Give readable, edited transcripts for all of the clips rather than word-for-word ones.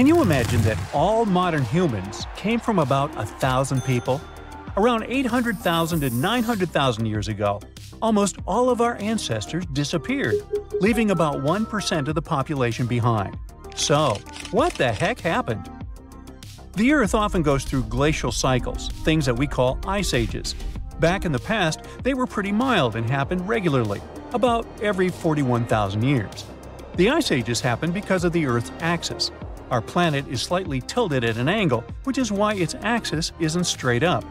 Can you imagine that all modern humans came from about 1,000 people? Around 800,000 to 900,000 years ago, almost all of our ancestors disappeared, leaving about 1% of the population behind. So, what the heck happened? The Earth often goes through glacial cycles, things that we call ice ages. Back in the past, they were pretty mild and happened regularly, about every 41,000 years. The ice ages happened because of the Earth's axis. Our planet is slightly tilted at an angle, which is why its axis isn't straight up.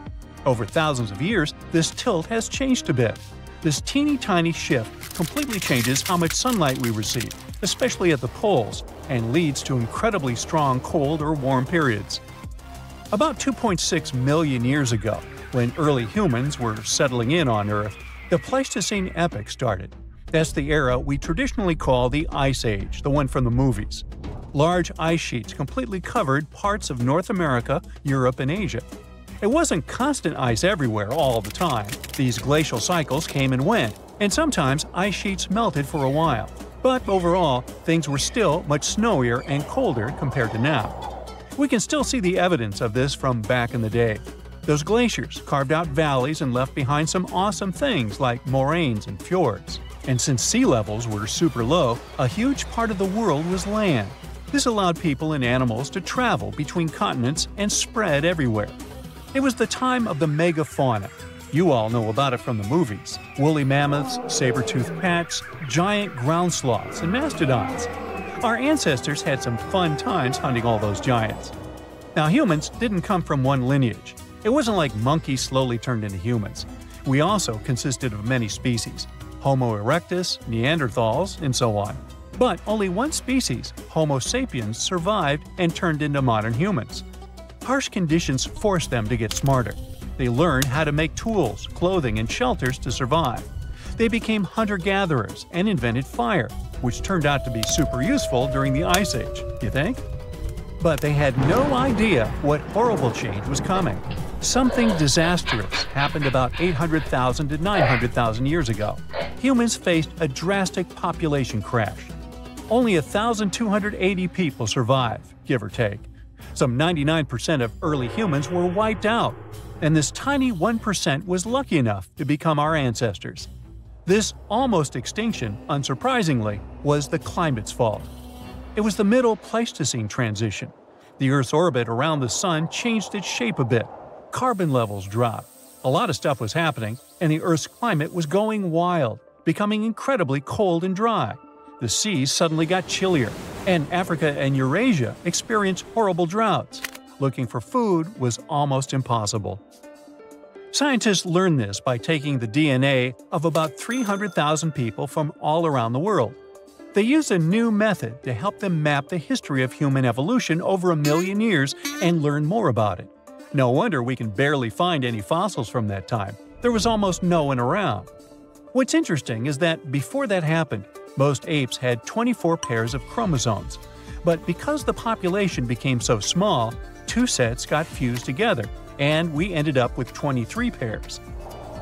Over thousands of years, this tilt has changed a bit. This teeny tiny shift completely changes how much sunlight we receive, especially at the poles, and leads to incredibly strong cold or warm periods. About 2.6 million years ago, when early humans were settling in on Earth, the Pleistocene epoch started. That's the era we traditionally call the Ice Age, the one from the movies. Large ice sheets completely covered parts of North America, Europe, and Asia. It wasn't constant ice everywhere all the time. These glacial cycles came and went, and sometimes ice sheets melted for a while. But overall, things were still much snowier and colder compared to now. We can still see the evidence of this from back in the day. Those glaciers carved out valleys and left behind some awesome things like moraines and fjords. And since sea levels were super low, a huge part of the world was land. This allowed people and animals to travel between continents and spread everywhere. It was the time of the megafauna. You all know about it from the movies. Woolly mammoths, saber-toothed cats, giant ground sloths, and mastodons. Our ancestors had some fun times hunting all those giants. Now, humans didn't come from one lineage. It wasn't like monkeys slowly turned into humans. We also consisted of many species: Homo erectus, Neanderthals, and so on. But only one species, Homo sapiens, survived and turned into modern humans. Harsh conditions forced them to get smarter. They learned how to make tools, clothing, and shelters to survive. They became hunter-gatherers and invented fire, which turned out to be super useful during the Ice Age, you think? But they had no idea what horrible change was coming. Something disastrous happened about 800,000 to 900,000 years ago. Humans faced a drastic population crash. Only 1,280 people survived, give or take. Some 99% of early humans were wiped out, and this tiny 1% was lucky enough to become our ancestors. This almost extinction, unsurprisingly, was the climate's fault. It was the Middle Pleistocene transition. The Earth's orbit around the Sun changed its shape a bit. Carbon levels dropped. A lot of stuff was happening, and the Earth's climate was going wild, becoming incredibly cold and dry. The seas suddenly got chillier, and Africa and Eurasia experienced horrible droughts. Looking for food was almost impossible. Scientists learned this by taking the DNA of about 300,000 people from all around the world. They used a new method to help them map the history of human evolution over 1 million years and learn more about it. No wonder we can barely find any fossils from that time. There was almost no one around. What's interesting is that before that happened, most apes had 24 pairs of chromosomes. But because the population became so small, 2 sets got fused together, and we ended up with 23 pairs.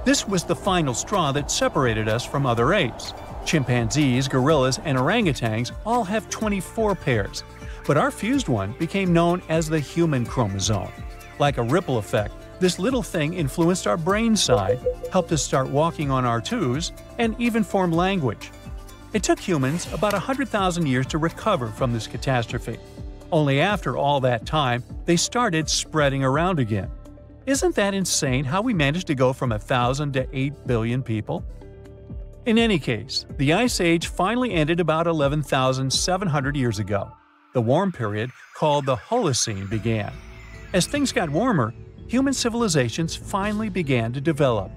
This was the final straw that separated us from other apes. Chimpanzees, gorillas, and orangutans all have 24 pairs, but our fused one became known as the human chromosome. Like a ripple effect, this little thing influenced our brain side, helped us start walking on our toes, and even form language. It took humans about 100,000 years to recover from this catastrophe. Only after all that time, they started spreading around again. Isn't that insane how we managed to go from 1,000 to 8 billion people? In any case, the Ice Age finally ended about 11,700 years ago. The warm period, called the Holocene, began. As things got warmer, human civilizations finally began to develop.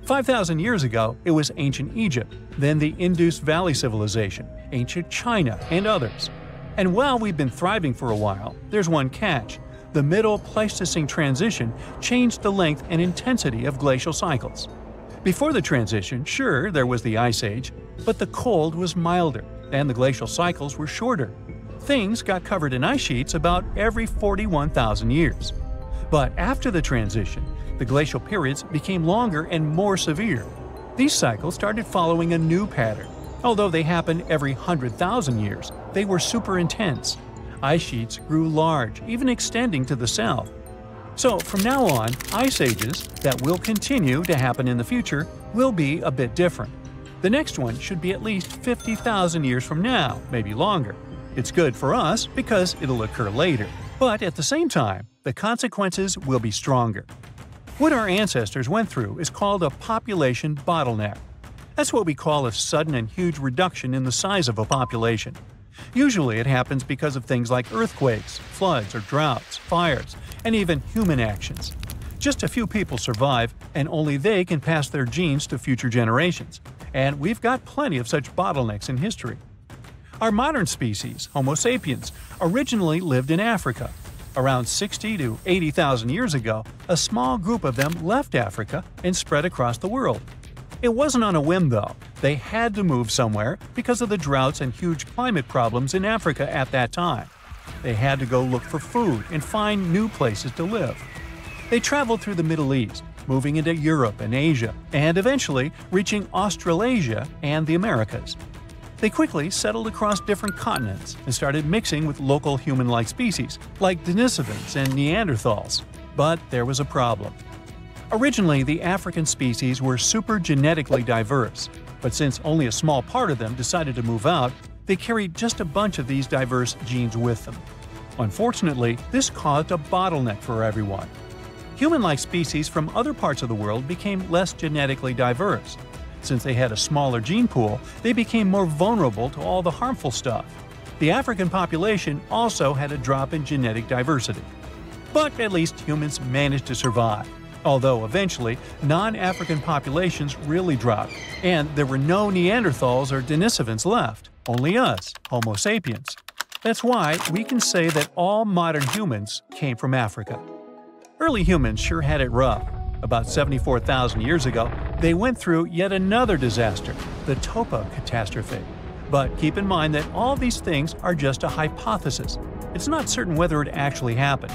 5,000 years ago, it was ancient Egypt, then the Indus Valley Civilization, ancient China, and others. And while we've been thriving for a while, there's one catch. The Middle Pleistocene transition changed the length and intensity of glacial cycles. Before the transition, sure, there was the Ice Age, but the cold was milder, and the glacial cycles were shorter. Things got covered in ice sheets about every 41,000 years. But after the transition, the glacial periods became longer and more severe. These cycles started following a new pattern. Although they happened every 100,000 years, they were super intense. Ice sheets grew large, even extending to the south. So from now on, ice ages that will continue to happen in the future will be a bit different. The next one should be at least 50,000 years from now, maybe longer. It's good for us because it'll occur later, but at the same time, the consequences will be stronger. What our ancestors went through is called a population bottleneck. That's what we call a sudden and huge reduction in the size of a population. Usually it happens because of things like earthquakes, floods or droughts, fires, and even human actions. Just a few people survive, and only they can pass their genes to future generations. And we've got plenty of such bottlenecks in history. Our modern species, Homo sapiens, originally lived in Africa. Around 60 to 80,000 years ago, a small group of them left Africa and spread across the world. It wasn't on a whim, though. They had to move somewhere because of the droughts and huge climate problems in Africa at that time. They had to go look for food and find new places to live. They traveled through the Middle East, moving into Europe and Asia, and eventually reaching Australasia and the Americas. They quickly settled across different continents and started mixing with local human-like species, like Denisovans and Neanderthals. But there was a problem. Originally, the African species were super genetically diverse, but since only a small part of them decided to move out, they carried just a bunch of these diverse genes with them. Unfortunately, this caused a bottleneck for everyone. Human-like species from other parts of the world became less genetically diverse. Since they had a smaller gene pool, they became more vulnerable to all the harmful stuff. The African population also had a drop in genetic diversity. But at least humans managed to survive. Although eventually, non-African populations really dropped, and there were no Neanderthals or Denisovans left, only us, Homo sapiens. That's why we can say that all modern humans came from Africa. Early humans sure had it rough. About 74,000 years ago, they went through yet another disaster, the Topa catastrophe. But keep in mind that all these things are just a hypothesis. It's not certain whether it actually happened.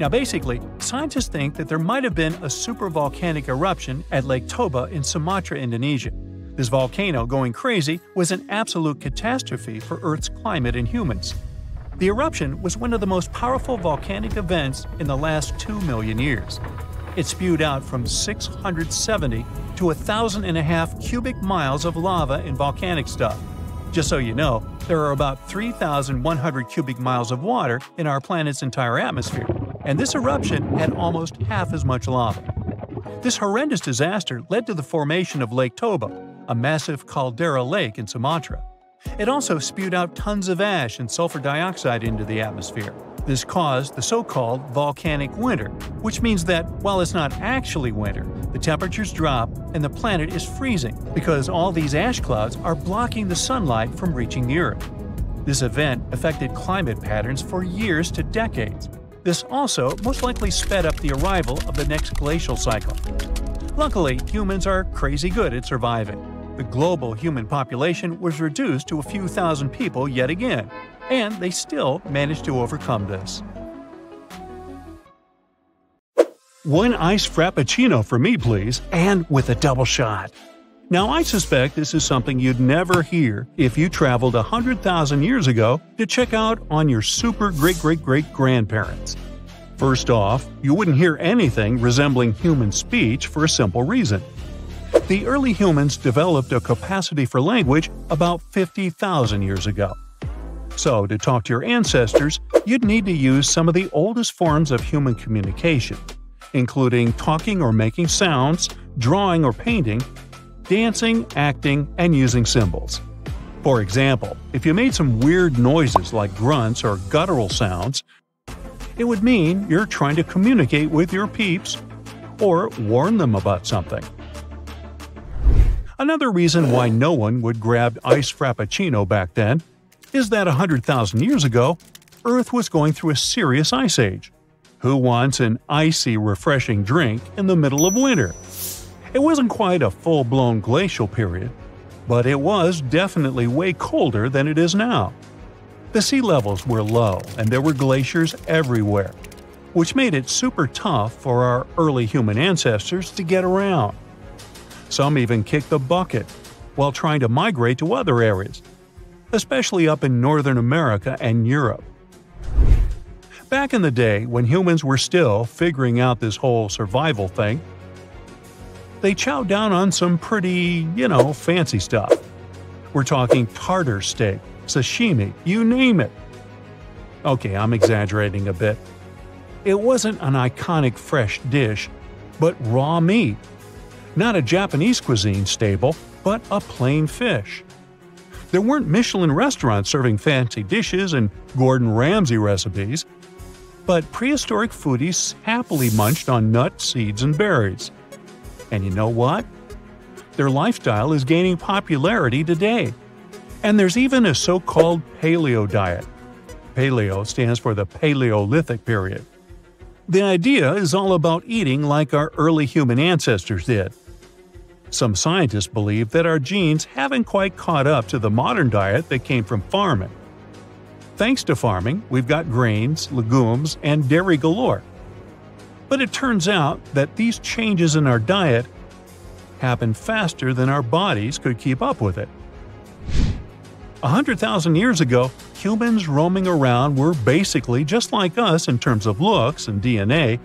Now basically, scientists think that there might have been a supervolcanic eruption at Lake Toba in Sumatra, Indonesia. This volcano going crazy was an absolute catastrophe for Earth's climate and humans. The eruption was one of the most powerful volcanic events in the last 2 million years. It spewed out from 670 to 1,500 cubic miles of lava and volcanic stuff. Just so you know, there are about 3,100 cubic miles of water in our planet's entire atmosphere, and this eruption had almost half as much lava. This horrendous disaster led to the formation of Lake Toba, a massive caldera lake in Sumatra. It also spewed out tons of ash and sulfur dioxide into the atmosphere. This caused the so-called volcanic winter, which means that while it's not actually winter, the temperatures drop and the planet is freezing because all these ash clouds are blocking the sunlight from reaching the Earth. This event affected climate patterns for years to decades. This also most likely sped up the arrival of the next glacial cycle. Luckily, humans are crazy good at surviving. The global human population was reduced to a few thousand people yet again, and they still managed to overcome this. One iced frappuccino for me, please, and with a double shot. Now, I suspect this is something you'd never hear if you traveled 100,000 years ago to check out on your super great-great-great-grandparents. First off, you wouldn't hear anything resembling human speech for a simple reason. The early humans developed a capacity for language about 50,000 years ago. So, to talk to your ancestors, you'd need to use some of the oldest forms of human communication, including talking or making sounds, drawing or painting, dancing, acting, and using symbols. For example, if you made some weird noises like grunts or guttural sounds, it would mean you're trying to communicate with your peeps or warn them about something. Another reason why no one would grab iced frappuccino back then is that 100,000 years ago, Earth was going through a serious ice age. Who wants an icy, refreshing drink in the middle of winter? It wasn't quite a full-blown glacial period, but it was definitely way colder than it is now. The sea levels were low and there were glaciers everywhere, which made it super tough for our early human ancestors to get around. Some even kicked the bucket while trying to migrate to other areas, especially up in Northern America and Europe. Back in the day, when humans were still figuring out this whole survival thing, they chowed down on some pretty, fancy stuff. We're talking tartar steak, sashimi, you name it. Okay, I'm exaggerating a bit. It wasn't an iconic fresh dish, but raw meat. Not a Japanese cuisine staple, but a plain fish. There weren't Michelin restaurants serving fancy dishes and Gordon Ramsay recipes, but prehistoric foodies happily munched on nuts, seeds, and berries. And you know what? Their lifestyle is gaining popularity today. And there's even a so-called paleo diet. Paleo stands for the Paleolithic period. The idea is all about eating like our early human ancestors did. Some scientists believe that our genes haven't quite caught up to the modern diet that came from farming. Thanks to farming, we've got grains, legumes, and dairy galore. But it turns out that these changes in our diet happen faster than our bodies could keep up with it. 100,000 years ago, humans roaming around were basically just like us in terms of looks and DNA,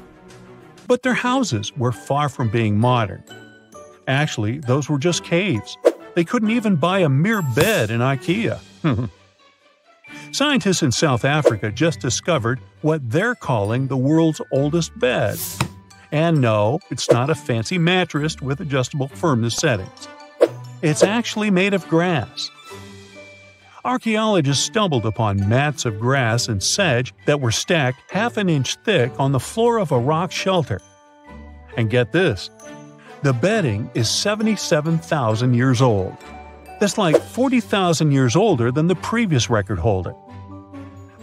but their houses were far from being modern. Actually, those were just caves. They couldn't even buy a mere bed in IKEA. Scientists in South Africa just discovered what they're calling the world's oldest bed. And no, it's not a fancy mattress with adjustable firmness settings. It's actually made of grass. Archaeologists stumbled upon mats of grass and sedge that were stacked half an inch thick on the floor of a rock shelter. And get this, the bedding is 77,000 years old. That's like 40,000 years older than the previous record holder.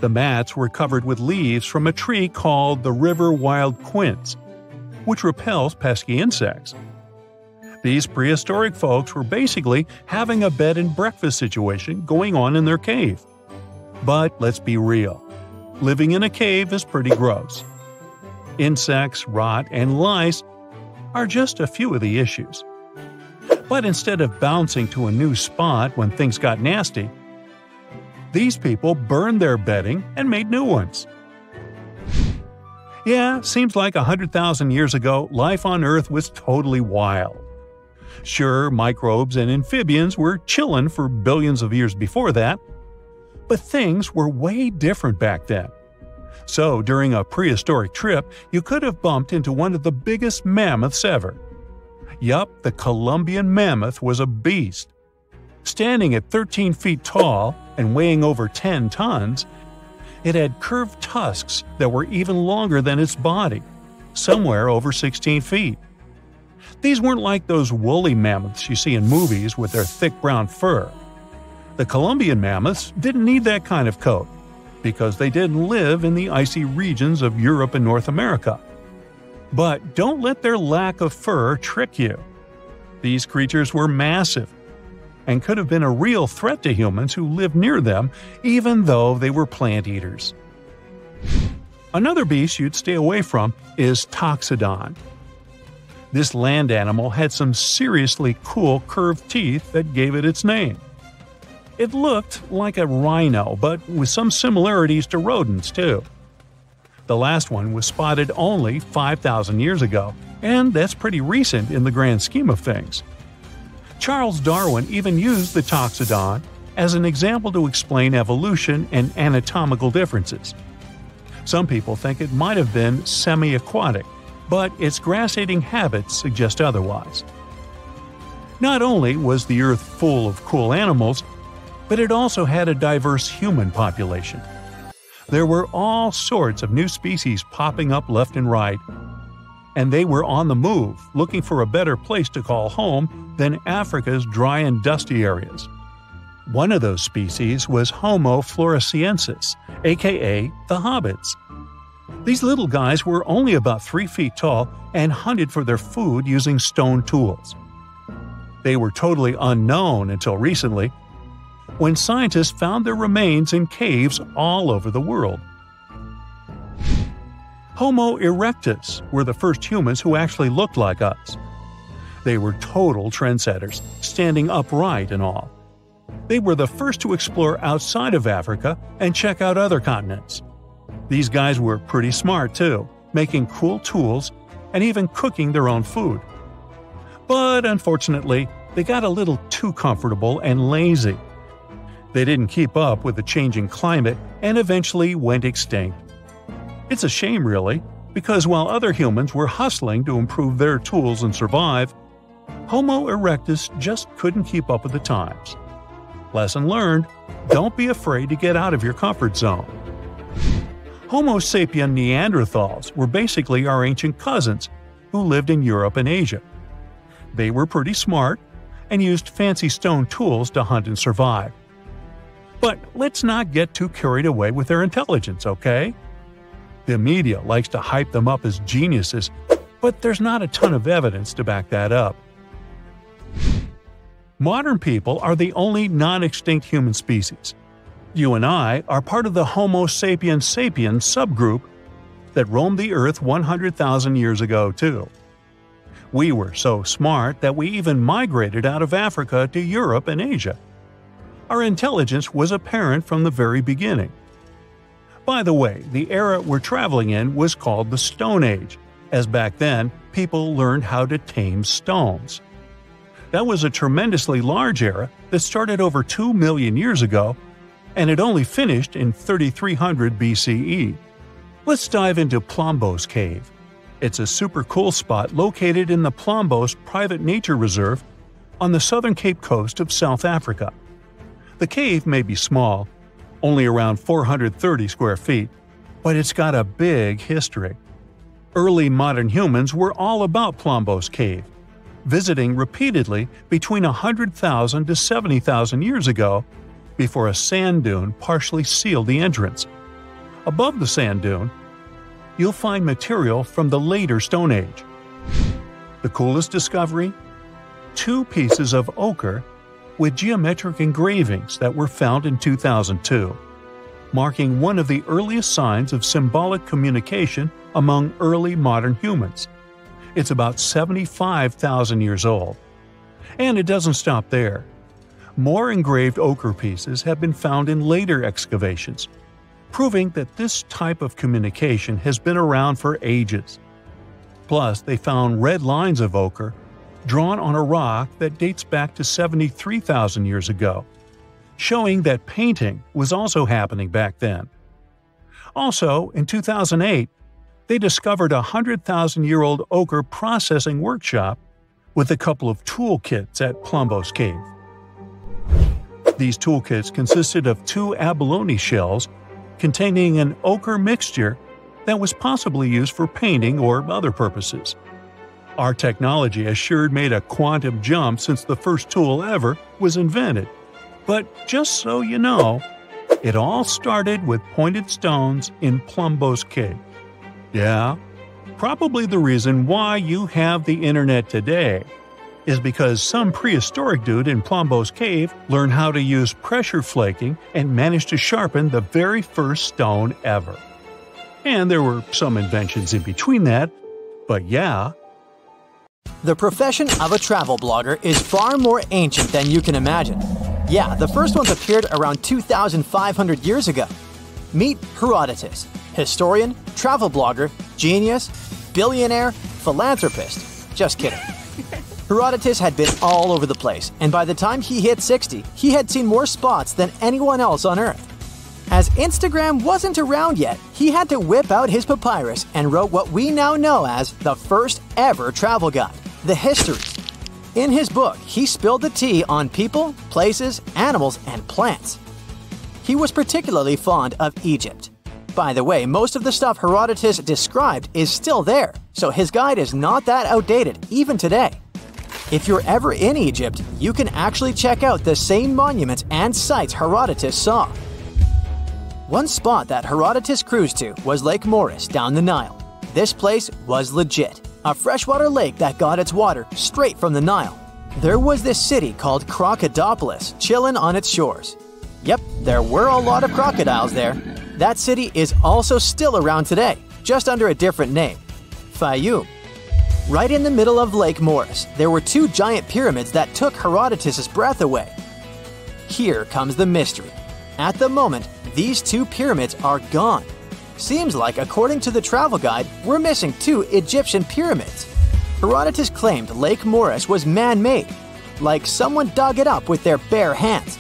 The mats were covered with leaves from a tree called the river wild quince, which repels pesky insects. These prehistoric folks were basically having a bed and breakfast situation going on in their cave. But let's be real, living in a cave is pretty gross. Insects, rot, and lice are just a few of the issues. But instead of bouncing to a new spot when things got nasty, these people burned their bedding and made new ones. Yeah, seems like 100,000 years ago, life on Earth was totally wild. Sure, microbes and amphibians were chillin' for billions of years before that, but things were way different back then. So, during a prehistoric trip, you could have bumped into one of the biggest mammoths ever. Yup, the Colombian Mammoth was a beast. Standing at 13 feet tall and weighing over 10 tons, it had curved tusks that were even longer than its body, somewhere over 16 feet. These weren't like those woolly mammoths you see in movies with their thick brown fur. The Colombian mammoths didn't need that kind of coat, because they didn't live in the icy regions of Europe and North America. But don't let their lack of fur trick you. These creatures were massive and could have been a real threat to humans who lived near them, even though they were plant eaters. Another beast you'd stay away from is Toxodon. This land animal had some seriously cool curved teeth that gave it its name. It looked like a rhino, but with some similarities to rodents too. The last one was spotted only 5,000 years ago, and that's pretty recent in the grand scheme of things. Charles Darwin even used the Toxodon as an example to explain evolution and anatomical differences. Some people think it might have been semi-aquatic, but its grass-eating habits suggest otherwise. Not only was the Earth full of cool animals, but it also had a diverse human population. There were all sorts of new species popping up left and right, and they were on the move, looking for a better place to call home than Africa's dry and dusty areas. One of those species was Homo floresiensis, aka the hobbits. These little guys were only about 3 feet tall and hunted for their food using stone tools. They were totally unknown until recently, when scientists found their remains in caves all over the world. Homo erectus were the first humans who actually looked like us. They were total trendsetters, standing upright and all. They were the first to explore outside of Africa and check out other continents. These guys were pretty smart too, making cool tools and even cooking their own food. But unfortunately, they got a little too comfortable and lazy. They didn't keep up with the changing climate and eventually went extinct. It's a shame really, because while other humans were hustling to improve their tools and survive, Homo erectus just couldn't keep up with the times. Lesson learned: don't be afraid to get out of your comfort zone. Homo sapien Neanderthals were basically our ancient cousins who lived in Europe and Asia. They were pretty smart and used fancy stone tools to hunt and survive. But let's not get too carried away with their intelligence, okay? The media likes to hype them up as geniuses, but there's not a ton of evidence to back that up. Modern people are the only non-extinct human species. You and I are part of the Homo Sapien sapiens subgroup that roamed the Earth 100,000 years ago too. We were so smart that we even migrated out of Africa to Europe and Asia. Our intelligence was apparent from the very beginning. By the way, the era we're traveling in was called the Stone Age, as back then people learned how to tame stones. That was a tremendously large era that started over 2 million years ago, and it only finished in 3300 BCE. Let's dive into Plombos Cave. It's a super cool spot located in the Plombos Private Nature Reserve on the southern Cape Coast of South Africa. The cave may be small, only around 430 square feet, but it's got a big history. Early modern humans were all about Plombos Cave, visiting repeatedly between 100,000 to 70,000 years ago before a sand dune partially sealed the entrance. Above the sand dune, you'll find material from the later Stone Age. The coolest discovery? 2 pieces of ochre with geometric engravings that were found in 2002, marking one of the earliest signs of symbolic communication among early modern humans. It's about 75,000 years old. And it doesn't stop there. More engraved ochre pieces have been found in later excavations, proving that this type of communication has been around for ages. Plus, they found red lines of ochre drawn on a rock that dates back to 73,000 years ago, showing that painting was also happening back then. Also, in 2008, they discovered a 100,000-year-old ochre processing workshop with a couple of toolkits at Plombos Cave. These toolkits consisted of 2 abalone shells containing an ochre mixture that was possibly used for painting or other purposes. Our technology has sure made a quantum jump since the first tool ever was invented. But just so you know, it all started with pointed stones in Plombos Cave. Yeah, probably the reason why you have the internet today is because some prehistoric dude in Plombos Cave learned how to use pressure flaking and managed to sharpen the very first stone ever. And there were some inventions in between that, but yeah. The profession of a travel blogger is far more ancient than you can imagine. Yeah, the first ones appeared around 2,500 years ago. Meet Herodotus, historian, travel blogger, genius, billionaire, philanthropist. Just kidding. Herodotus had been all over the place, and by the time he hit 60, he had seen more spots than anyone else on Earth. As Instagram wasn't around yet, he had to whip out his papyrus and wrote what we now know as the first ever travel guide, the Histories. In his book, he spilled the tea on people, places, animals, and plants. He was particularly fond of Egypt. By the way, most of the stuff Herodotus described is still there, so his guide is not that outdated even today. If you're ever in Egypt, you can actually check out the same monuments and sites Herodotus saw. One spot that Herodotus cruised to was Lake Moeris down the Nile. This place was legit, a freshwater lake that got its water straight from the Nile. There was this city called Crocodilopolis chilling on its shores. Yep, there were a lot of crocodiles there. That city is also still around today, just under a different name, Fayum. Right in the middle of Lake Moeris, there were 2 giant pyramids that took Herodotus' breath away. Here comes the mystery. At the moment, these 2 pyramids are gone. Seems like, according to the travel guide, we're missing 2 Egyptian pyramids. Herodotus claimed Lake Moeris was man-made, like someone dug it up with their bare hands.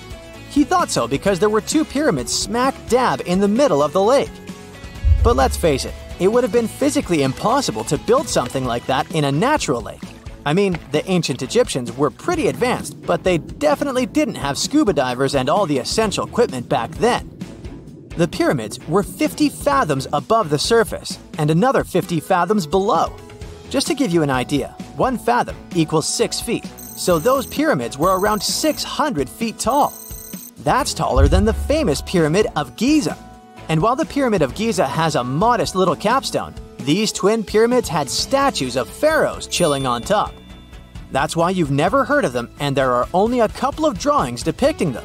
He thought so because there were 2 pyramids smack dab in the middle of the lake. But let's face it, it would have been physically impossible to build something like that in a natural lake. I mean, the ancient Egyptians were pretty advanced, but they definitely didn't have scuba divers and all the essential equipment back then. The pyramids were 50 fathoms above the surface and another 50 fathoms below. Just to give you an idea, 1 fathom equals 6 feet, so those pyramids were around 600 feet tall. That's taller than the famous Pyramid of Giza. And while the Pyramid of Giza has a modest little capstone, these twin pyramids had statues of pharaohs chilling on top. That's why you've never heard of them, and there are only a couple of drawings depicting them.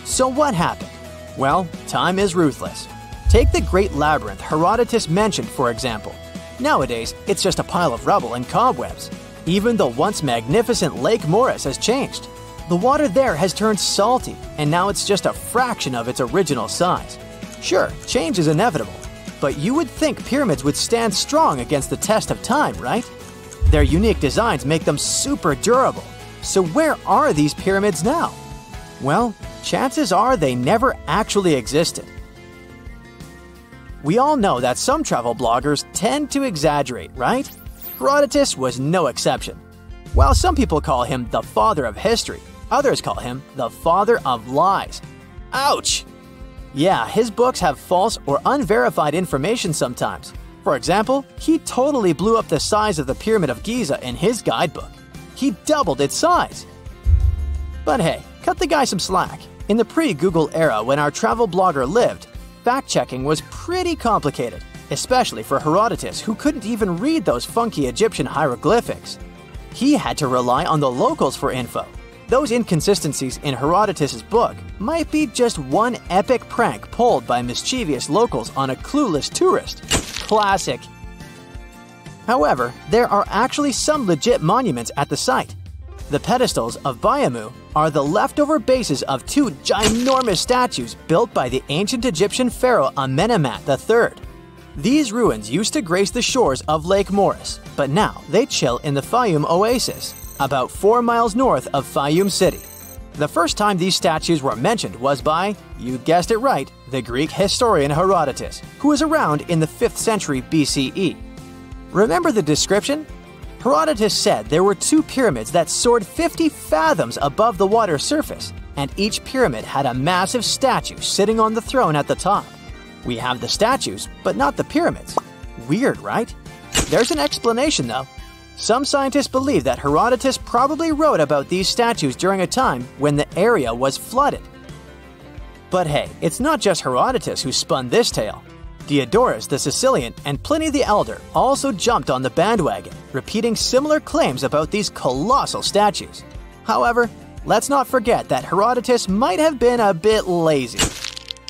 So what happened? Well, time is ruthless. Take the Great Labyrinth Herodotus mentioned, for example. Nowadays, it's just a pile of rubble and cobwebs. Even the once magnificent Lake Moeris has changed. The water there has turned salty, and now it's just a fraction of its original size. Sure, change is inevitable, but you would think pyramids would stand strong against the test of time, right? Their unique designs make them super durable. So where are these pyramids now? Well, chances are they never actually existed. We all know that some travel bloggers tend to exaggerate, right? Herodotus was no exception. While some people call him the father of history, others call him the father of lies. Ouch! Yeah, his books have false or unverified information sometimes. For example, he totally blew up the size of the Pyramid of Giza in his guidebook. He doubled its size. But hey, cut the guy some slack. In the pre-Google era when our travel blogger lived, fact-checking was pretty complicated, especially for Herodotus, who couldn't even read those funky Egyptian hieroglyphics. He had to rely on the locals for info. Those inconsistencies in Herodotus' book might be just one epic prank pulled by mischievous locals on a clueless tourist. Classic. However, there are actually some legit monuments at the site. The pedestals of Baiamu are the leftover bases of 2 ginormous statues built by the ancient Egyptian pharaoh Amenemhat III. These ruins used to grace the shores of Lake Moeris, but now they chill in the Fayum Oasis, about 4 miles north of Fayum City. The first time these statues were mentioned was by, you guessed it right, the Greek historian Herodotus, who was around in the 5th century BCE. Remember the description? Herodotus said there were 2 pyramids that soared 50 fathoms above the water's surface, and each pyramid had a massive statue sitting on the throne at the top. We have the statues, but not the pyramids. Weird, right? There's an explanation, though. Some scientists believe that Herodotus probably wrote about these statues during a time when the area was flooded. But hey, it's not just Herodotus who spun this tale. Diodorus the Sicilian and Pliny the Elder also jumped on the bandwagon, repeating similar claims about these colossal statues. However, let's not forget that Herodotus might have been a bit lazy.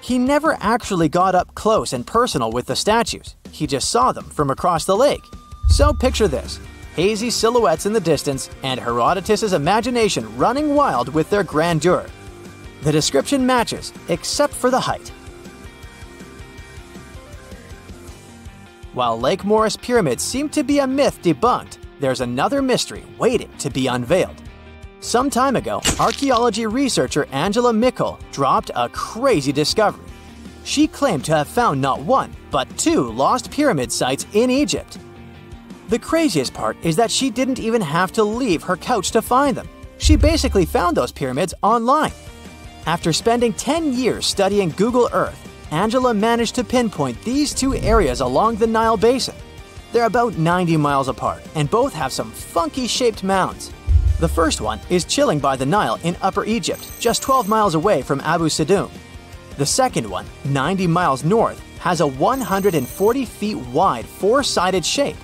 He never actually got up close and personal with the statues. He just saw them from across the lake. So picture this: hazy silhouettes in the distance and Herodotus' imagination running wild with their grandeur. The description matches, except for the height. While Lake Moeris pyramids seem to be a myth debunked, there's another mystery waiting to be unveiled. Some time ago, archaeology researcher Angela Mickle dropped a crazy discovery. She claimed to have found not 1, but 2 lost pyramid sites in Egypt. The craziest part is that she didn't even have to leave her couch to find them. She basically found those pyramids online. After spending 10 years studying Google Earth, Angela managed to pinpoint these 2 areas along the Nile Basin. They're about 90 miles apart, and both have some funky-shaped mounds. The first one is chilling by the Nile in Upper Egypt, just 12 miles away from Abu Sidoum. The second one, 90 miles north, has a 140 feet wide 4-sided shape.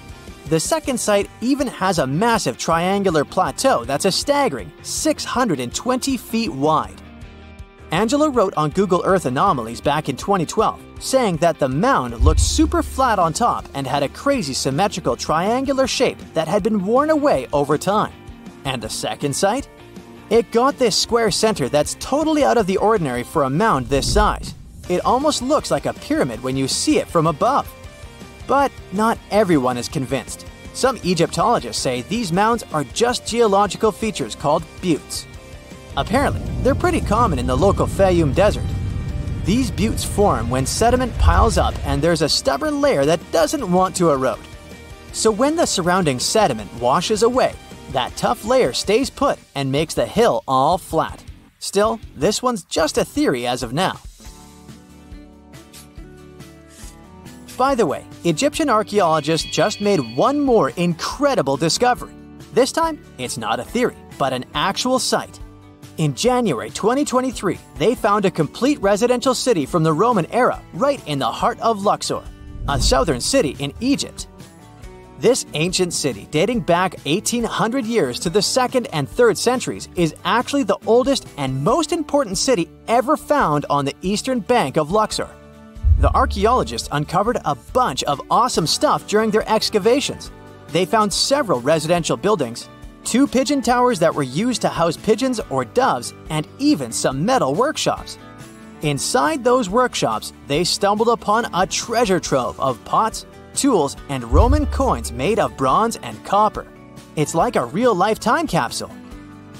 The second site even has a massive triangular plateau that's a staggering 620 feet wide. Angela wrote on Google Earth Anomalies back in 2012, saying that the mound looked super flat on top and had a crazy symmetrical triangular shape that had been worn away over time. And the second site? It got this square center that's totally out of the ordinary for a mound this size. it almost looks like a pyramid when you see it from above. But not everyone is convinced. Some Egyptologists say these mounds are just geological features called buttes. Apparently, they're pretty common in the local Fayum Desert. These buttes form when sediment piles up and there's a stubborn layer that doesn't want to erode. So when the surrounding sediment washes away, that tough layer stays put and makes the hill all flat. Still, this one's just a theory as of now. By the way, Egyptian archaeologists just made one more incredible discovery. This time, it's not a theory, but an actual site. In January 2023, they found a complete residential city from the Roman era right in the heart of Luxor, a southern city in Egypt. This ancient city, dating back 1,800 years to the 2nd and 3rd centuries, is actually the oldest and most important city ever found on the eastern bank of Luxor. The archaeologists uncovered a bunch of awesome stuff during their excavations. They found several residential buildings, 2 pigeon towers that were used to house pigeons or doves, and even some metal workshops. Inside those workshops, they stumbled upon a treasure trove of pots, tools, and Roman coins made of bronze and copper. It's like a real-life time capsule.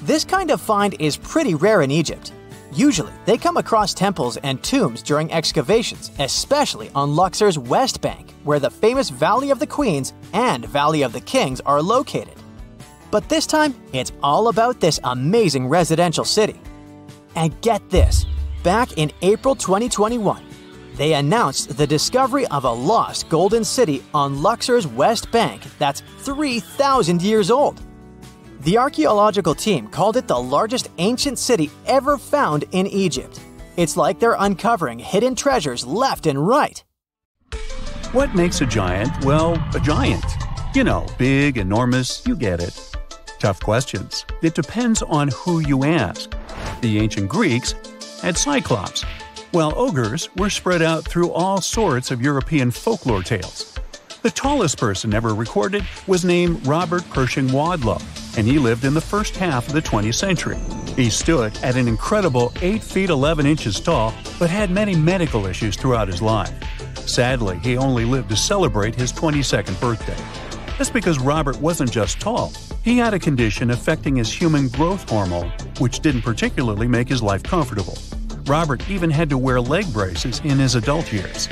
This kind of find is pretty rare in Egypt. Usually, they come across temples and tombs during excavations, especially on Luxor's west bank, where the famous Valley of the Queens and Valley of the Kings are located. But this time, it's all about this amazing residential city. And get this, back in April 2021, they announced the discovery of a lost golden city on Luxor's west bank that's 3,000 years old. The archaeological team called it the largest ancient city ever found in Egypt. It's like they're uncovering hidden treasures left and right. What makes a giant, well, a giant? You know, big, enormous, you get it. Tough questions. It depends on who you ask. The ancient Greeks had cyclops, while ogres were spread out through all sorts of European folklore tales. The tallest person ever recorded was named Robert Pershing Wadlow, and he lived in the first half of the 20th century. He stood at an incredible 8 feet 11 inches tall, but had many medical issues throughout his life. Sadly, he only lived to celebrate his 22nd birthday. That's because Robert wasn't just tall. He had a condition affecting his human growth hormone, which didn't particularly make his life comfortable. Robert even had to wear leg braces in his adult years.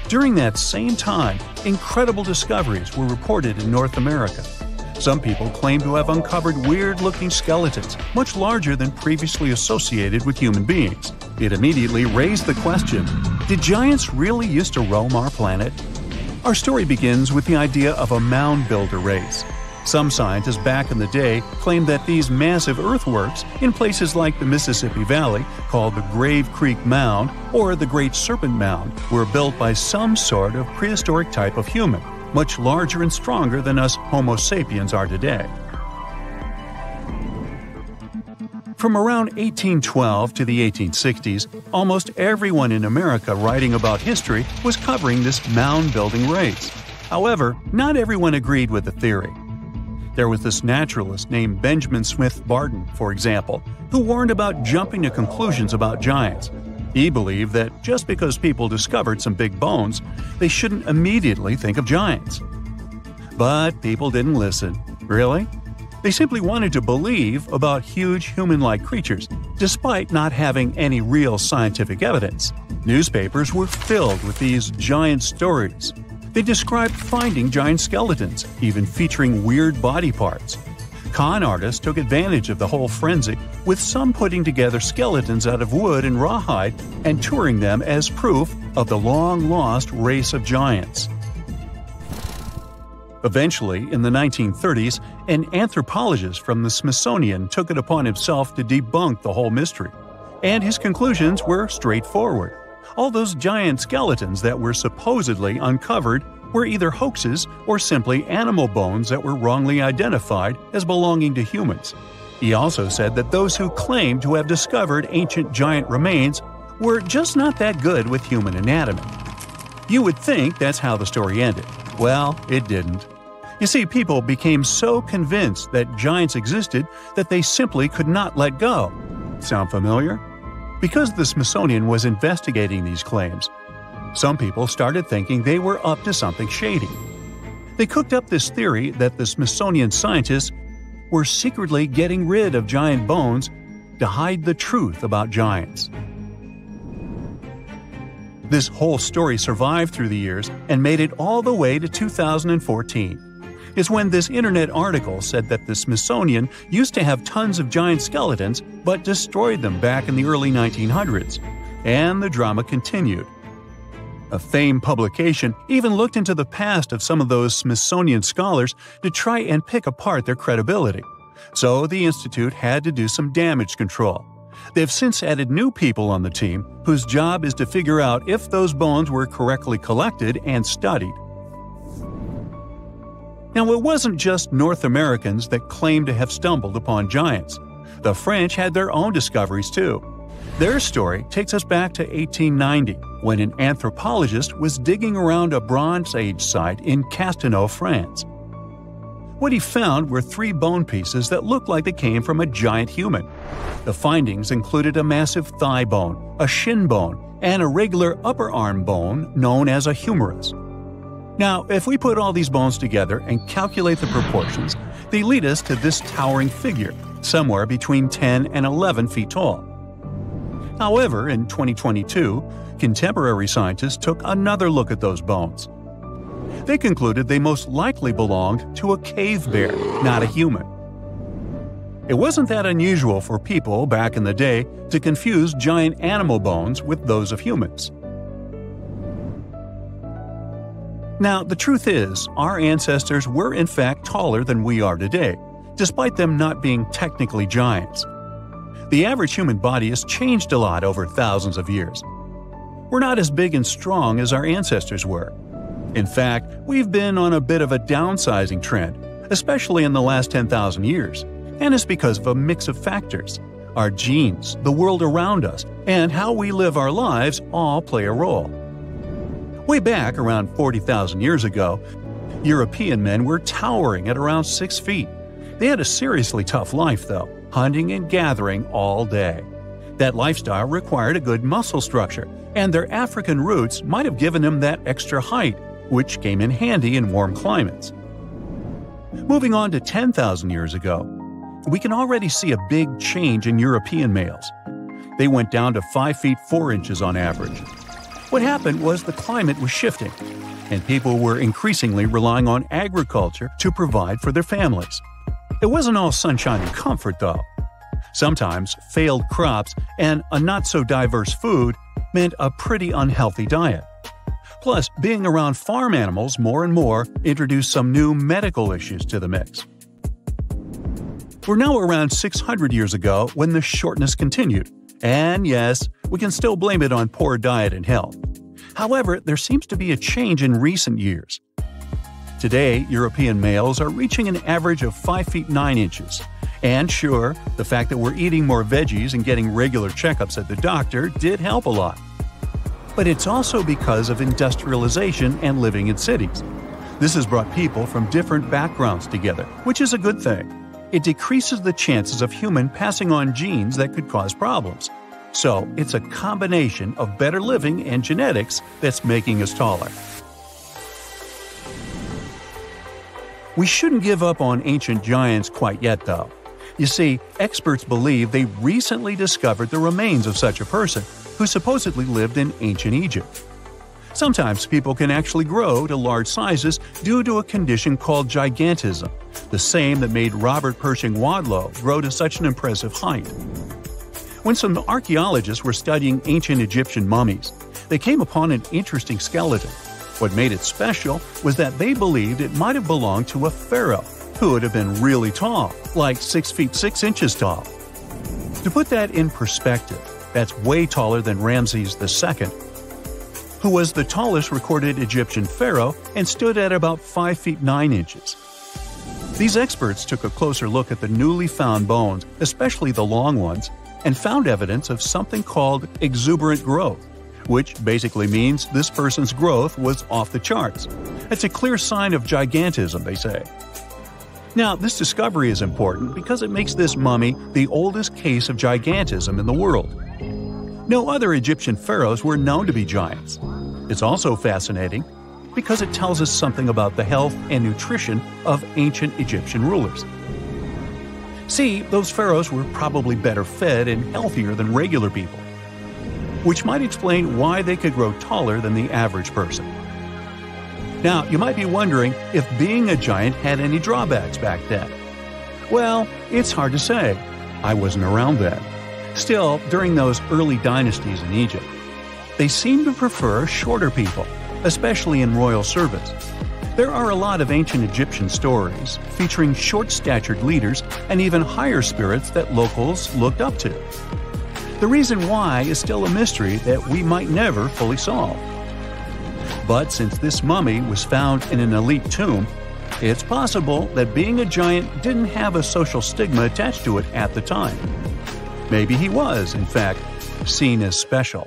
During that same time, incredible discoveries were reported in North America. Some people claim to have uncovered weird-looking skeletons, much larger than previously associated with human beings. It immediately raised the question, did giants really used to roam our planet? Our story begins with the idea of a mound builder race. Some scientists back in the day claimed that these massive earthworks in places like the Mississippi Valley, called the Grave Creek Mound or the Great Serpent Mound, were built by some sort of prehistoric type of human, much larger and stronger than us Homo sapiens are today. From around 1812 to the 1860s, almost everyone in America writing about history was covering this mound-building race. However, not everyone agreed with the theory. There was this naturalist named Benjamin Smith Barton, for example, who warned about jumping to conclusions about giants. He believed that just because people discovered some big bones, they shouldn't immediately think of giants. But people didn't listen. Really? They simply wanted to believe about huge human-like creatures, despite not having any real scientific evidence. Newspapers were filled with these giant stories. They described finding giant skeletons, even featuring weird body parts. Con artists took advantage of the whole frenzy, with some putting together skeletons out of wood and rawhide and touring them as proof of the long-lost race of giants. Eventually, in the 1930s, an anthropologist from the Smithsonian took it upon himself to debunk the whole mystery. And his conclusions were straightforward. All those giant skeletons that were supposedly uncovered were either hoaxes or simply animal bones that were wrongly identified as belonging to humans. He also said that those who claimed to have discovered ancient giant remains were just not that good with human anatomy. You would think that's how the story ended. Well, it didn't. You see, people became so convinced that giants existed that they simply could not let go. Sound familiar? Because the Smithsonian was investigating these claims, some people started thinking they were up to something shady. They cooked up this theory that the Smithsonian scientists were secretly getting rid of giant bones to hide the truth about giants. This whole story survived through the years and made it all the way to 2014. It's when this internet article said that the Smithsonian used to have tons of giant skeletons but destroyed them back in the early 1900s, and the drama continued. A famed publication even looked into the past of some of those Smithsonian scholars to try and pick apart their credibility. So the institute had to do some damage control. They've since added new people on the team whose job is to figure out if those bones were correctly collected and studied. Now, it wasn't just North Americans that claimed to have stumbled upon giants. The French had their own discoveries too. Their story takes us back to 1890, when an anthropologist was digging around a Bronze Age site in Castelnau, France. What he found were 3 bone pieces that looked like they came from a giant human. The findings included a massive thigh bone, a shin bone, and a regular upper arm bone known as a humerus. Now, if we put all these bones together and calculate the proportions, they lead us to this towering figure, somewhere between 10 and 11 feet tall. However, in 2022, contemporary scientists took another look at those bones. They concluded they most likely belonged to a cave bear, not a human. It wasn't that unusual for people back in the day to confuse giant animal bones with those of humans. Now, the truth is, our ancestors were in fact taller than we are today, despite them not being technically giants. The average human body has changed a lot over thousands of years. We're not as big and strong as our ancestors were. In fact, we've been on a bit of a downsizing trend, especially in the last 10,000 years, and it's because of a mix of factors. Our genes, the world around us, and how we live our lives all play a role. Way back around 40,000 years ago, European men were towering at around 6 feet. They had a seriously tough life, though, hunting and gathering all day. That lifestyle required a good muscle structure, and their African roots might have given them that extra height, which came in handy in warm climates. Moving on to 10,000 years ago, we can already see a big change in European males. They went down to 5 feet 4 inches on average. What happened was the climate was shifting, and people were increasingly relying on agriculture to provide for their families. It wasn't all sunshine and comfort, though. Sometimes failed crops and a not-so-diverse food meant a pretty unhealthy diet. Plus, being around farm animals more and more introduced some new medical issues to the mix. We're now around 600 years ago when the shortness continued. And yes, we can still blame it on poor diet and health. However, there seems to be a change in recent years. Today, European males are reaching an average of 5 feet 9 inches. And sure, the fact that we're eating more veggies and getting regular checkups at the doctor did help a lot. But it's also because of industrialization and living in cities. This has brought people from different backgrounds together, which is a good thing. It decreases the chances of human passing on genes that could cause problems. So, it's a combination of better living and genetics that's making us taller. We shouldn't give up on ancient giants quite yet, though. You see, experts believe they recently discovered the remains of such a person who supposedly lived in ancient Egypt. Sometimes people can actually grow to large sizes due to a condition called gigantism, the same that made Robert Pershing Wadlow grow to such an impressive height. When some archaeologists were studying ancient Egyptian mummies, they came upon an interesting skeleton. What made it special was that they believed it might have belonged to a pharaoh, who would have been really tall, like 6 feet 6 inches tall. To put that in perspective, that's way taller than Ramses II, who was the tallest recorded Egyptian pharaoh and stood at about 5 feet 9 inches. These experts took a closer look at the newly found bones, especially the long ones, and found evidence of something called exuberant growth, which basically means this person's growth was off the charts. It's a clear sign of gigantism, they say. Now, this discovery is important because it makes this mummy the oldest case of gigantism in the world. No other Egyptian pharaohs were known to be giants. It's also fascinating because it tells us something about the health and nutrition of ancient Egyptian rulers. See, those pharaohs were probably better fed and healthier than regular people, which might explain why they could grow taller than the average person. Now, you might be wondering if being a giant had any drawbacks back then. Well, it's hard to say. I wasn't around then. Still, during those early dynasties in Egypt, they seemed to prefer shorter people, especially in royal service. There are a lot of ancient Egyptian stories featuring short-statured leaders and even higher spirits that locals looked up to. The reason why is still a mystery that we might never fully solve. But since this mummy was found in an elite tomb, it's possible that being a giant didn't have a social stigma attached to it at the time. Maybe he was, in fact, seen as special.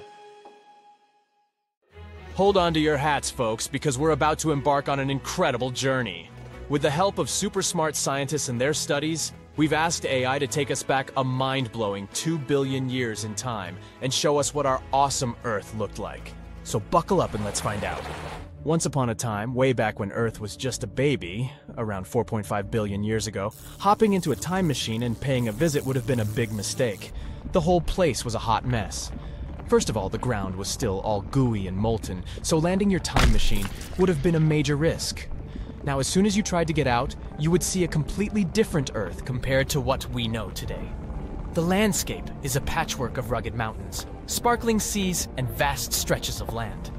Hold on to your hats, folks, because we're about to embark on an incredible journey. With the help of super smart scientists and their studies, we've asked AI to take us back a mind-blowing 2 billion years in time and show us what our awesome Earth looked like. So buckle up and let's find out. Once upon a time, way back when Earth was just a baby, around 4.5 billion years ago, hopping into a time machine and paying a visit would have been a big mistake. The whole place was a hot mess. First of all, the ground was still all gooey and molten, so landing your time machine would have been a major risk. Now, as soon as you tried to get out, you would see a completely different Earth compared to what we know today. The landscape is a patchwork of rugged mountains, sparkling seas, and vast stretches of land.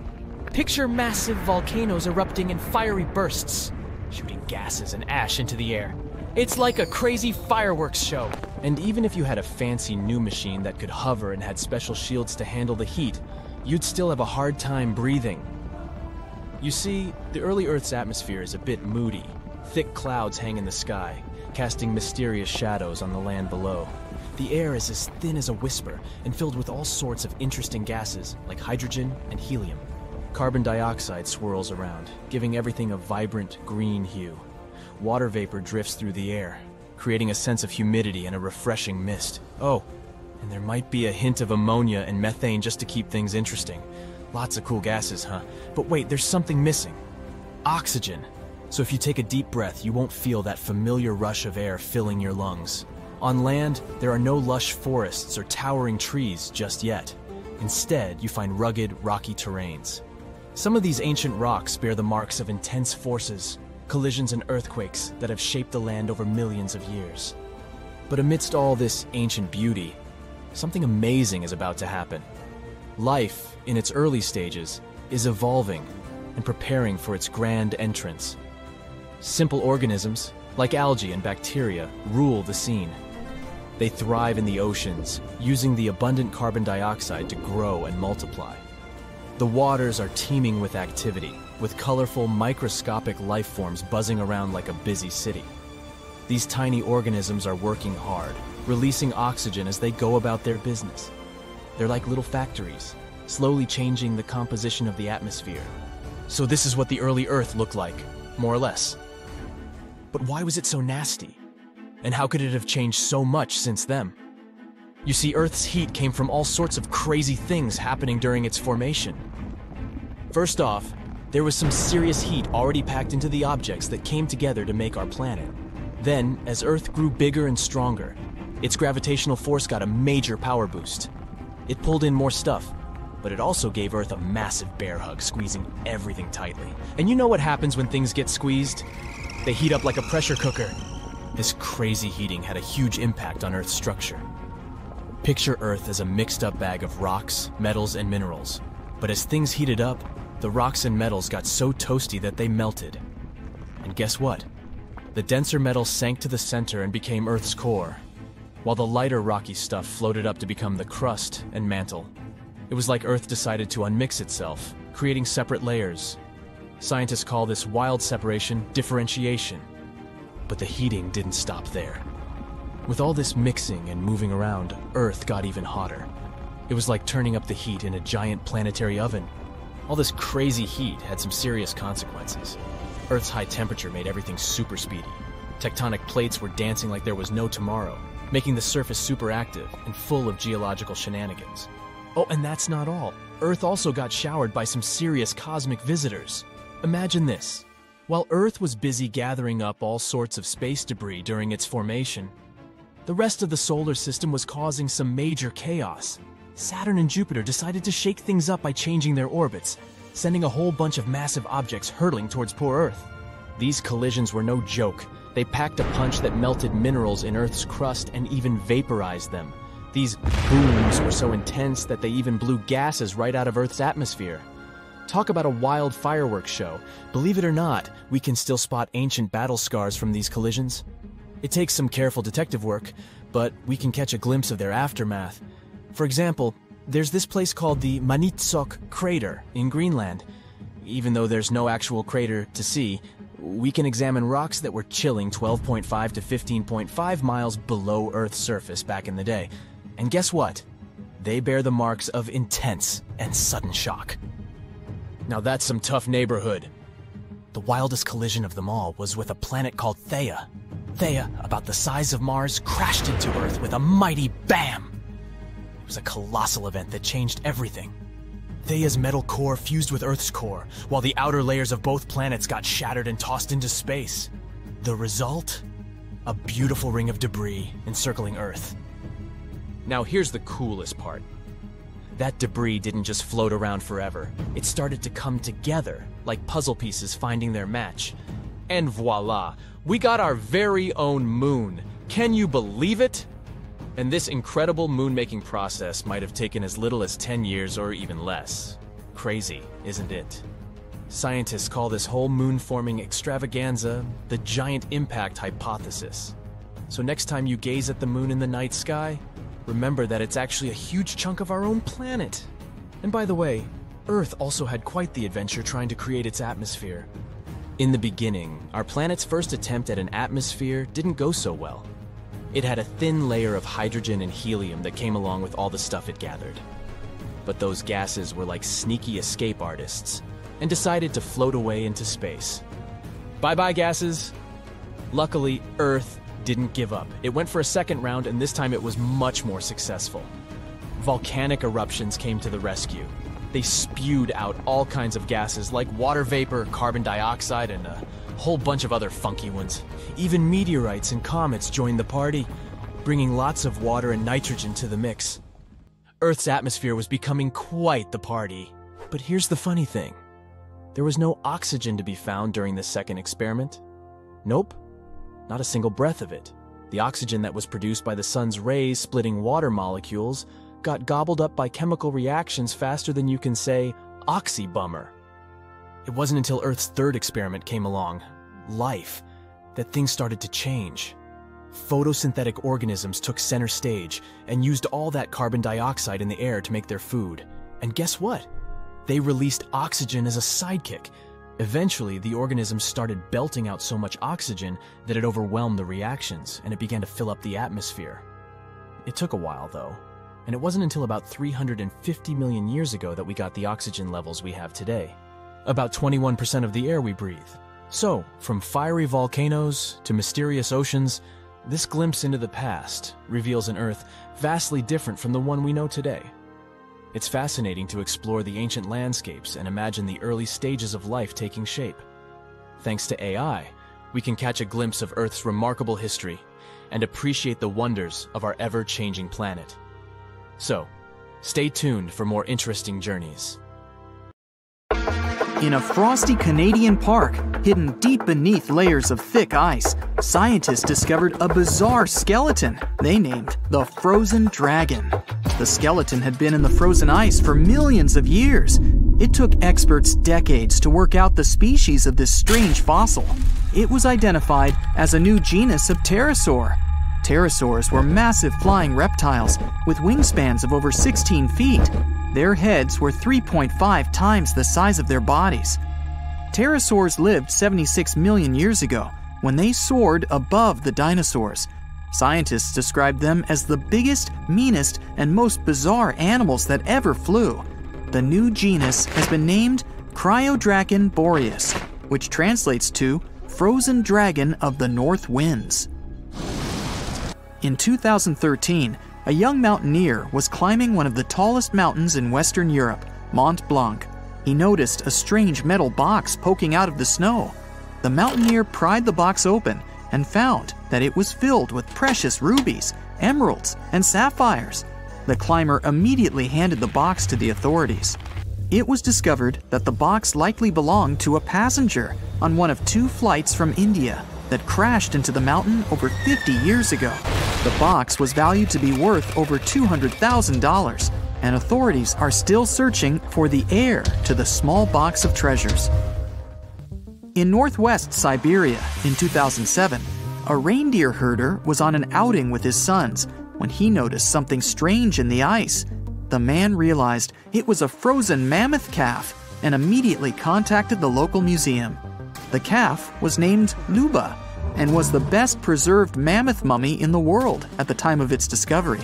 Picture massive volcanoes erupting in fiery bursts, shooting gases and ash into the air. It's like a crazy fireworks show. And even if you had a fancy new machine that could hover and had special shields to handle the heat, you'd still have a hard time breathing. You see, the early Earth's atmosphere is a bit moody. Thick clouds hang in the sky, casting mysterious shadows on the land below. The air is as thin as a whisper and filled with all sorts of interesting gases like hydrogen and helium. Carbon dioxide swirls around, giving everything a vibrant green hue. Water vapor drifts through the air, creating a sense of humidity and a refreshing mist. Oh, and there might be a hint of ammonia and methane just to keep things interesting. Lots of cool gases, huh? But wait, there's something missing. Oxygen. So if you take a deep breath, you won't feel that familiar rush of air filling your lungs. On land, there are no lush forests or towering trees just yet. Instead, you find rugged, rocky terrains. Some of these ancient rocks bear the marks of intense forces, collisions and earthquakes that have shaped the land over millions of years. But amidst all this ancient beauty, something amazing is about to happen. Life, in its early stages, is evolving and preparing for its grand entrance. Simple organisms, like algae and bacteria, rule the scene. They thrive in the oceans, using the abundant carbon dioxide to grow and multiply. The waters are teeming with activity, with colorful, microscopic life forms buzzing around like a busy city. These tiny organisms are working hard, releasing oxygen as they go about their business. They're like little factories, slowly changing the composition of the atmosphere. So this is what the early Earth looked like, more or less. But why was it so nasty? And how could it have changed so much since then? You see, Earth's heat came from all sorts of crazy things happening during its formation. First off, there was some serious heat already packed into the objects that came together to make our planet. Then, as Earth grew bigger and stronger, its gravitational force got a major power boost. It pulled in more stuff, but it also gave Earth a massive bear hug, squeezing everything tightly. And you know what happens when things get squeezed? They heat up like a pressure cooker. This crazy heating had a huge impact on Earth's structure. Picture Earth as a mixed-up bag of rocks, metals, and minerals. But as things heated up, the rocks and metals got so toasty that they melted. And guess what? The denser metals sank to the center and became Earth's core, while the lighter rocky stuff floated up to become the crust and mantle. It was like Earth decided to unmix itself, creating separate layers. Scientists call this wild separation differentiation. But the heating didn't stop there. With all this mixing and moving around, Earth got even hotter. It was like turning up the heat in a giant planetary oven. All this crazy heat had some serious consequences. Earth's high temperature made everything super speedy. Tectonic plates were dancing like there was no tomorrow, making the surface super active and full of geological shenanigans. Oh, and that's not all. Earth also got showered by some serious cosmic visitors. Imagine this. While Earth was busy gathering up all sorts of space debris during its formation, the rest of the solar system was causing some major chaos. Saturn and Jupiter decided to shake things up by changing their orbits, sending a whole bunch of massive objects hurtling towards poor Earth. These collisions were no joke. They packed a punch that melted minerals in Earth's crust and even vaporized them. These booms were so intense that they even blew gases right out of Earth's atmosphere. Talk about a wild fireworks show. Believe it or not, we can still spot ancient battle scars from these collisions. It takes some careful detective work, but we can catch a glimpse of their aftermath. For example, there's this place called the Manitsok Crater in Greenland. Even though there's no actual crater to see, we can examine rocks that were chilling 12.5 to 15.5 miles below Earth's surface back in the day. And guess what? They bear the marks of intense and sudden shock. Now that's some tough neighborhood. The wildest collision of them all was with a planet called Theia. Theia, about the size of Mars, crashed into Earth with a mighty bam! It was a colossal event that changed everything. Theia's metal core fused with Earth's core, while the outer layers of both planets got shattered and tossed into space. The result? A beautiful ring of debris encircling Earth. Now here's the coolest part. That debris didn't just float around forever. It started to come together, like puzzle pieces finding their match. And voila, we got our very own moon. Can you believe it? And this incredible moon-making process might have taken as little as 10 years or even less. Crazy, isn't it? Scientists call this whole moon-forming extravaganza the giant impact hypothesis. So next time you gaze at the moon in the night sky, remember that it's actually a huge chunk of our own planet. And by the way, Earth also had quite the adventure trying to create its atmosphere. In the beginning, our planet's first attempt at an atmosphere didn't go so well. It had a thin layer of hydrogen and helium that came along with all the stuff it gathered. But those gases were like sneaky escape artists and decided to float away into space. Bye-bye, gases. Luckily, Earth didn't give up. It went for a second round, and this time it was much more successful. Volcanic eruptions came to the rescue. They spewed out all kinds of gases like water vapor, carbon dioxide, and a whole bunch of other funky ones. Even meteorites and comets joined the party, bringing lots of water and nitrogen to the mix. Earth's atmosphere was becoming quite the party. But here's the funny thing. There was no oxygen to be found during the second experiment. Nope. Not a single breath of it. The oxygen that was produced by the sun's rays splitting water molecules got gobbled up by chemical reactions faster than you can say, oxy-bummer. It wasn't until Earth's third experiment came along, life, that things started to change. Photosynthetic organisms took center stage and used all that carbon dioxide in the air to make their food. And guess what? They released oxygen as a sidekick. Eventually, the organisms started belting out so much oxygen that it overwhelmed the reactions, and it began to fill up the atmosphere. It took a while, though, and it wasn't until about 350 million years ago that we got the oxygen levels we have today. About 21% of the air we breathe. So, from fiery volcanoes to mysterious oceans, this glimpse into the past reveals an Earth vastly different from the one we know today. It's fascinating to explore the ancient landscapes and imagine the early stages of life taking shape. Thanks to AI, we can catch a glimpse of Earth's remarkable history and appreciate the wonders of our ever-changing planet. So, stay tuned for more interesting journeys. In a frosty Canadian park, hidden deep beneath layers of thick ice, scientists discovered a bizarre skeleton they named the Frozen Dragon. The skeleton had been in the frozen ice for millions of years. It took experts decades to work out the species of this strange fossil. It was identified as a new genus of pterosaur. Pterosaurs were massive flying reptiles with wingspans of over 16 feet. Their heads were 3.5 times the size of their bodies. Pterosaurs lived 76 million years ago when they soared above the dinosaurs. Scientists described them as the biggest, meanest, and most bizarre animals that ever flew. The new genus has been named Cryodracon boreas, which translates to Frozen Dragon of the North Winds. In 2013, a young mountaineer was climbing one of the tallest mountains in Western Europe, Mont Blanc. He noticed a strange metal box poking out of the snow. The mountaineer pried the box open and found that it was filled with precious rubies, emeralds, and sapphires. The climber immediately handed the box to the authorities. It was discovered that the box likely belonged to a passenger on one of 2 flights from India that crashed into the mountain over 50 years ago. The box was valued to be worth over $200,000, and authorities are still searching for the heir to the small box of treasures. In northwest Siberia in 2007, a reindeer herder was on an outing with his sons when he noticed something strange in the ice. The man realized it was a frozen mammoth calf and immediately contacted the local museum. The calf was named Luba and was the best preserved mammoth mummy in the world at the time of its discovery.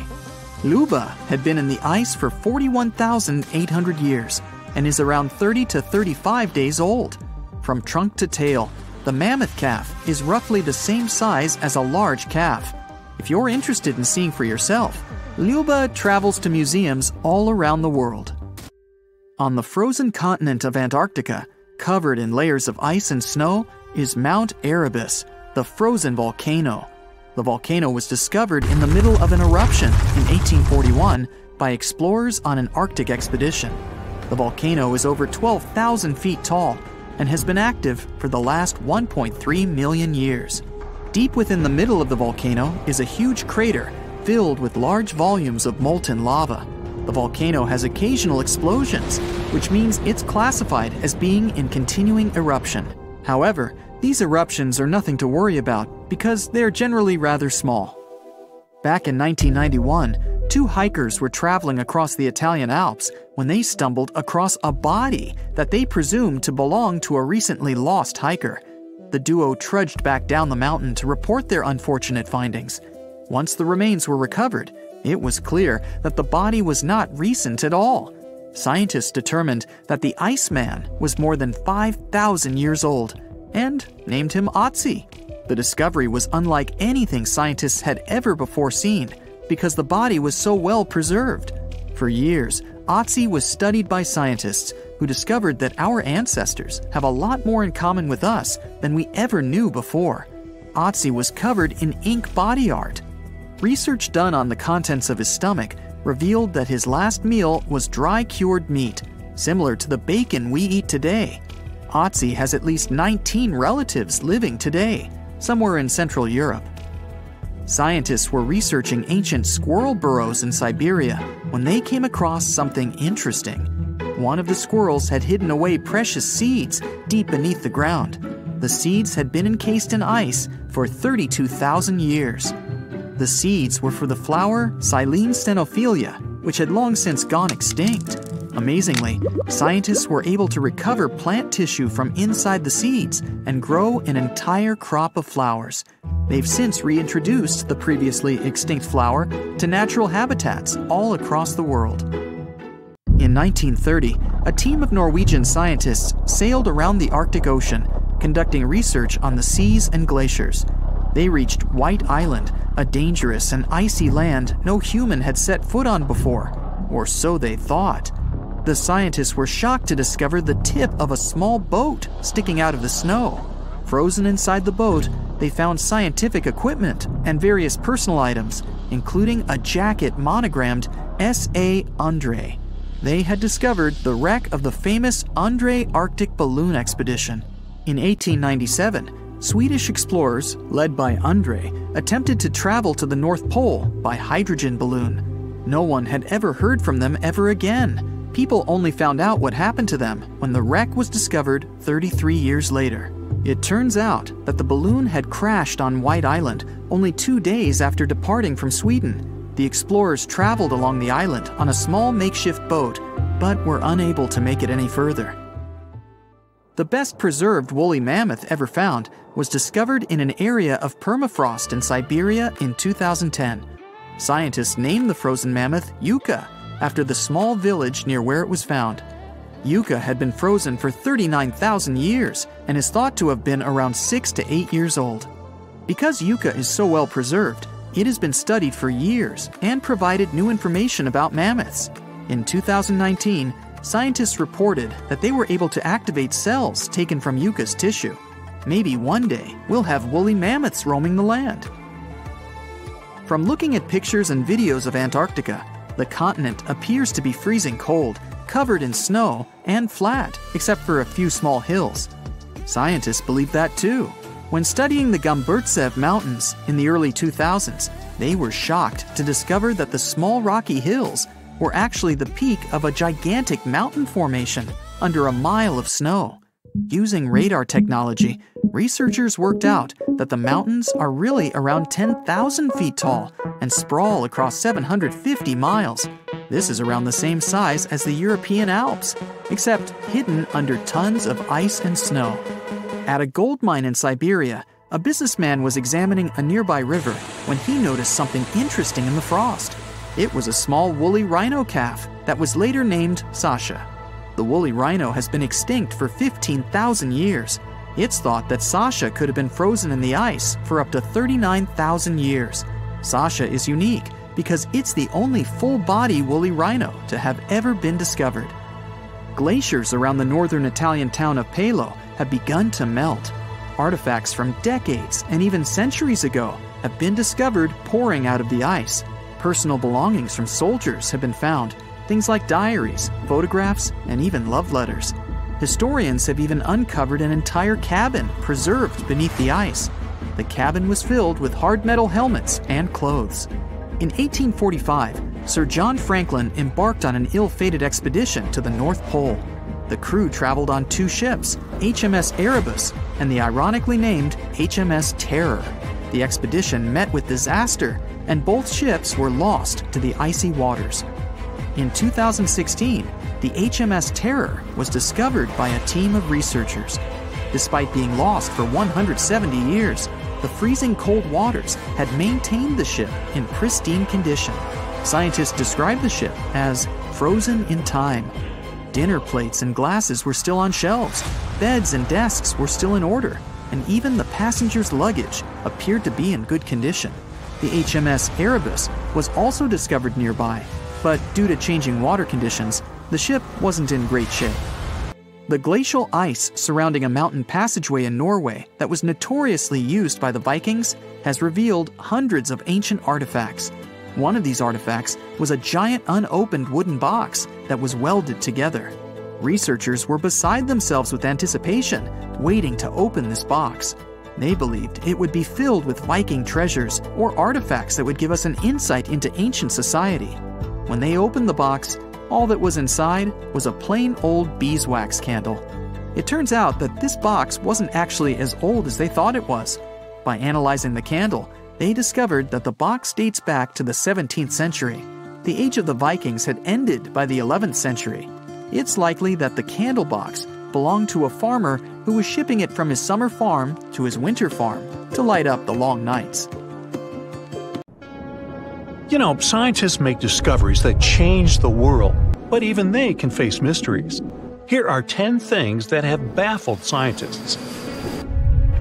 Luba had been in the ice for 41,800 years and is around 30 to 35 days old. From trunk to tail, the mammoth calf is roughly the same size as a large calf. If you're interested in seeing for yourself, Luba travels to museums all around the world. On the frozen continent of Antarctica, covered in layers of ice and snow, is Mount Erebus, the frozen volcano. The volcano was discovered in the middle of an eruption in 1841 by explorers on an Arctic expedition. The volcano is over 12,000 feet tall and has been active for the last 1.3 million years. Deep within the middle of the volcano is a huge crater filled with large volumes of molten lava. The volcano has occasional explosions, which means it's classified as being in continuing eruption. However, these eruptions are nothing to worry about because they're generally rather small. Back in 1991, 2 hikers were traveling across the Italian Alps when they stumbled across a body that they presumed to belong to a recently lost hiker. The duo trudged back down the mountain to report their unfortunate findings. Once the remains were recovered, it was clear that the body was not recent at all. Scientists determined that the Iceman was more than 5,000 years old and named him Otzi. The discovery was unlike anything scientists had ever before seen because the body was so well preserved. For years, Otzi was studied by scientists who discovered that our ancestors have a lot more in common with us than we ever knew before. Otzi was covered in ink body art. Research done on the contents of his stomach revealed that his last meal was dry cured meat, similar to the bacon we eat today. Otzi has at least 19 relatives living today, somewhere in Central Europe. Scientists were researching ancient squirrel burrows in Siberia when they came across something interesting. One of the squirrels had hidden away precious seeds deep beneath the ground. The seeds had been encased in ice for 32,000 years. The seeds were for the flower Silene stenophilia, which had long since gone extinct. Amazingly, scientists were able to recover plant tissue from inside the seeds and grow an entire crop of flowers. They've since reintroduced the previously extinct flower to natural habitats all across the world. In 1930, a team of Norwegian scientists sailed around the Arctic Ocean, conducting research on the seas and glaciers. They reached White Island, a dangerous and icy land no human had set foot on before, or so they thought. The scientists were shocked to discover the tip of a small boat sticking out of the snow. Frozen inside the boat, they found scientific equipment and various personal items, including a jacket monogrammed S.A. Andre. They had discovered the wreck of the famous Andre Arctic balloon expedition. In 1897, Swedish explorers, led by Andre, attempted to travel to the North Pole by hydrogen balloon. No one had ever heard from them ever again. People only found out what happened to them when the wreck was discovered 33 years later. It turns out that the balloon had crashed on White Island only 2 days after departing from Sweden. The explorers traveled along the island on a small makeshift boat, but were unable to make it any further. The best preserved woolly mammoth ever found was discovered in an area of permafrost in Siberia in 2010. Scientists named the frozen mammoth Yucca, after the small village near where it was found. Yucca had been frozen for 39,000 years and is thought to have been around 6 to 8 years old. Because Yucca is so well preserved, It has been studied for years and provided new information about mammoths. In 2019, scientists reported that they were able to activate cells taken from mucous tissue. Maybe one day we'll have woolly mammoths roaming the land. From looking at pictures and videos of Antarctica, the continent appears to be freezing cold, covered in snow, and flat, except for a few small hills. Scientists believe that too. When studying the Gomburtsev Mountains in the early 2000s, they were shocked to discover that the small rocky hills were actually the peak of a gigantic mountain formation under a mile of snow. Using radar technology, researchers worked out that the mountains are really around 10,000 feet tall and sprawl across 750 miles. This is around the same size as the European Alps, except hidden under tons of ice and snow. At a gold mine in Siberia, a businessman was examining a nearby river when he noticed something interesting in the frost. It was a small woolly rhino calf that was later named Sasha. The woolly rhino has been extinct for 15,000 years. It's thought that Sasha could have been frozen in the ice for up to 39,000 years. Sasha is unique because it's the only full-body woolly rhino to have ever been discovered. Glaciers around the northern Italian town of Pelo have begun to melt. Artifacts from decades and even centuries ago have been discovered pouring out of the ice. Personal belongings from soldiers have been found, things like diaries, photographs, and even love letters. Historians have even uncovered an entire cabin preserved beneath the ice. The cabin was filled with hard metal helmets and clothes. In 1845, Sir John Franklin embarked on an ill-fated expedition to the North Pole. The crew traveled on two ships, HMS Erebus and the ironically named HMS Terror. The expedition met with disaster, and both ships were lost to the icy waters. In 2016, the HMS Terror was discovered by a team of researchers. Despite being lost for 170 years, the freezing cold waters had maintained the ship in pristine condition. Scientists described the ship as frozen in time. Dinner plates and glasses were still on shelves, beds and desks were still in order, and even the passengers' luggage appeared to be in good condition. The HMS Erebus was also discovered nearby, but due to changing water conditions, the ship wasn't in great shape. The glacial ice surrounding a mountain passageway in Norway that was notoriously used by the Vikings has revealed hundreds of ancient artifacts. One of these artifacts was a giant unopened wooden box that was welded together. Researchers were beside themselves with anticipation, waiting to open this box. They believed it would be filled with Viking treasures or artifacts that would give us an insight into ancient society. When they opened the box, all that was inside was a plain old beeswax candle. It turns out that this box wasn't actually as old as they thought it was. By analyzing the candle, they discovered that the box dates back to the 17th century. The age of the Vikings had ended by the 11th century. It's likely that the candle box belonged to a farmer who was shipping it from his summer farm to his winter farm to light up the long nights. You know, scientists make discoveries that change the world, but even they can face mysteries. Here are 10 things that have baffled scientists.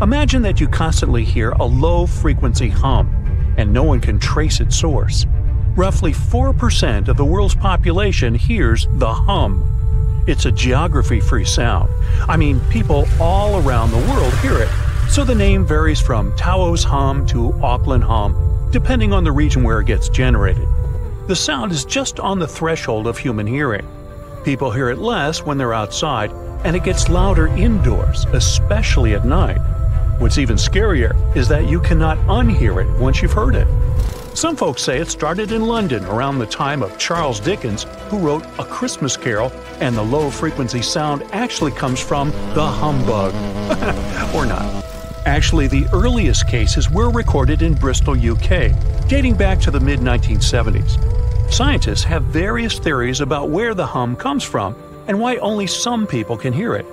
Imagine that you constantly hear a low-frequency hum, and no one can trace its source. Roughly 4% of the world's population hears the hum. It's a geography-free sound. I mean, people all around the world hear it, so the name varies from Tao's hum to Auckland hum, depending on the region where it gets generated. The sound is just on the threshold of human hearing. People hear it less when they're outside, and it gets louder indoors, especially at night. What's even scarier is that you cannot unhear it once you've heard it. Some folks say it started in London around the time of Charles Dickens, who wrote A Christmas Carol, and the low-frequency sound actually comes from the humbug. Or not. Actually, the earliest cases were recorded in Bristol, UK, dating back to the mid-1970s. Scientists have various theories about where the hum comes from and why only some people can hear it,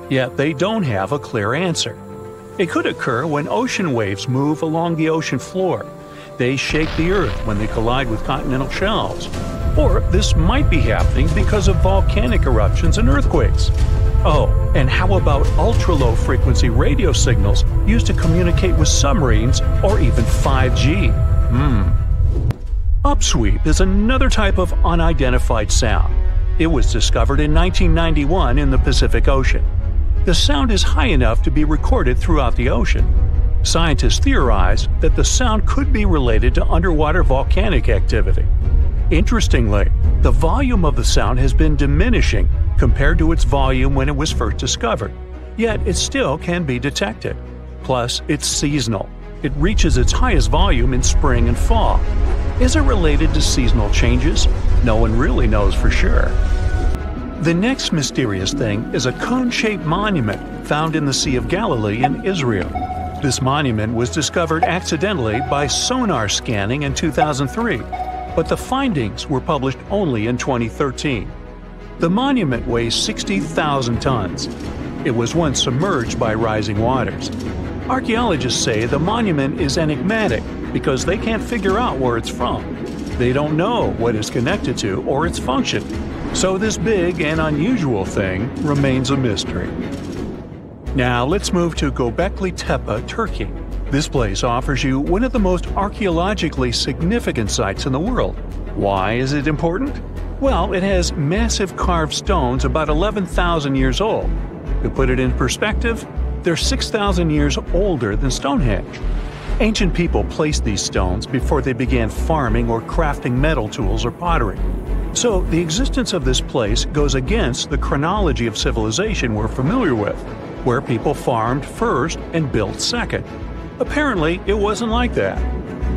yet they don't have a clear answer. It could occur when ocean waves move along the ocean floor. They shake the Earth when they collide with continental shelves. Or this might be happening because of volcanic eruptions and earthquakes. Oh, and how about ultra-low frequency radio signals used to communicate with submarines or even 5G? Upsweep is another type of unidentified sound. It was discovered in 1991 in the Pacific Ocean. The sound is high enough to be recorded throughout the ocean. Scientists theorize that the sound could be related to underwater volcanic activity. Interestingly, the volume of the sound has been diminishing compared to its volume when it was first discovered, yet it still can be detected. Plus, it's seasonal. It reaches its highest volume in spring and fall. Is it related to seasonal changes? No one really knows for sure. The next mysterious thing is a cone-shaped monument found in the Sea of Galilee in Israel. This monument was discovered accidentally by sonar scanning in 2003, but the findings were published only in 2013. The monument weighs 60,000 tons. It was once submerged by rising waters. Archaeologists say the monument is enigmatic because they can't figure out where it's from. They don't know what it's connected to or its function, so this big and unusual thing remains a mystery. Now let's move to Göbekli Tepe, Turkey. This place offers you one of the most archaeologically significant sites in the world. Why is it important? Well, it has massive carved stones about 11,000 years old. To put it in perspective, they're 6,000 years older than Stonehenge. Ancient people placed these stones before they began farming or crafting metal tools or pottery. So the existence of this place goes against the chronology of civilization we're familiar with, where people farmed first and built second. Apparently, it wasn't like that.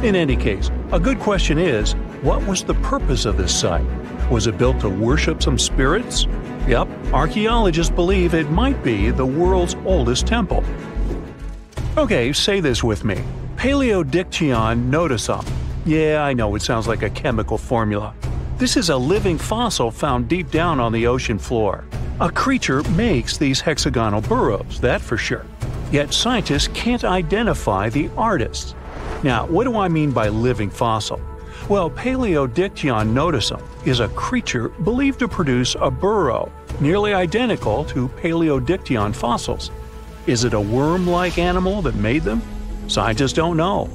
In any case, a good question is, what was the purpose of this site? Was it built to worship some spirits? Yep, archaeologists believe it might be the world's oldest temple. Okay, say this with me. Paleodictyon notusum. Yeah, I know it sounds like a chemical formula. This is a living fossil found deep down on the ocean floor. A creature makes these hexagonal burrows, that for sure. Yet scientists can't identify the artist. Now, what do I mean by living fossil? Well, Paleodictyon notusum is a creature believed to produce a burrow nearly identical to Paleodictyon fossils. Is it a worm-like animal that made them? Scientists don't know.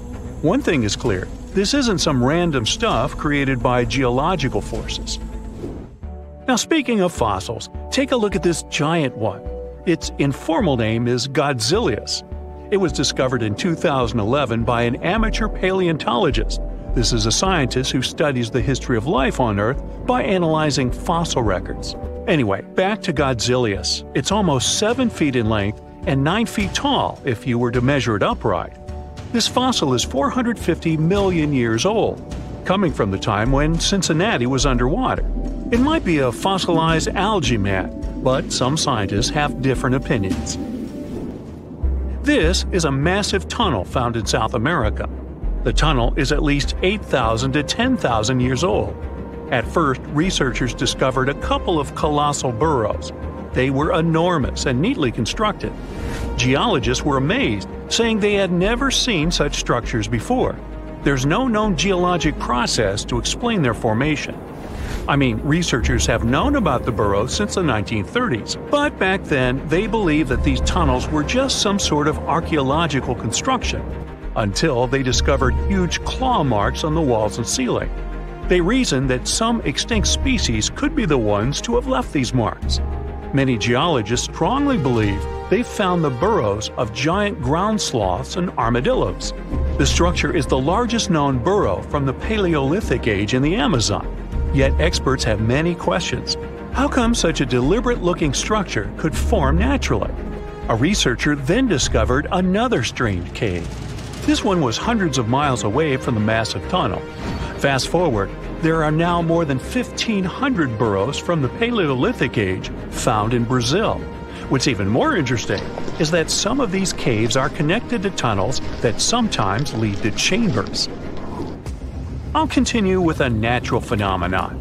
One thing is clear, this isn't some random stuff created by geological forces. Now, speaking of fossils, take a look at this giant one. Its informal name is Godzilus. It was discovered in 2011 by an amateur paleontologist. This is a scientist who studies the history of life on Earth by analyzing fossil records. Anyway, back to Godzilus. It's almost 7 feet in length and 9 feet tall if you were to measure it upright. This fossil is 450 million years old, coming from the time when Cincinnati was underwater. It might be a fossilized algae mat, but some scientists have different opinions. This is a massive tunnel found in South America. The tunnel is at least 8,000 to 10,000 years old. At first, researchers discovered a couple of colossal burrows. They were enormous and neatly constructed. Geologists were amazed, saying they had never seen such structures before. There's no known geologic process to explain their formation. I mean, researchers have known about the burrows since the 1930s, but back then they believed that these tunnels were just some sort of archaeological construction, until they discovered huge claw marks on the walls and ceiling. They reasoned that some extinct species could be the ones to have left these marks. Many geologists strongly believe they found the burrows of giant ground sloths and armadillos. The structure is the largest known burrow from the Paleolithic age in the Amazon. Yet experts have many questions. How come such a deliberate-looking structure could form naturally? A researcher then discovered another strange cave. This one was hundreds of miles away from the massive tunnel. Fast forward, there are now more than 1,500 burrows from the Paleolithic age found in Brazil. What's even more interesting is that some of these caves are connected to tunnels that sometimes lead to chambers. I'll continue with a natural phenomenon.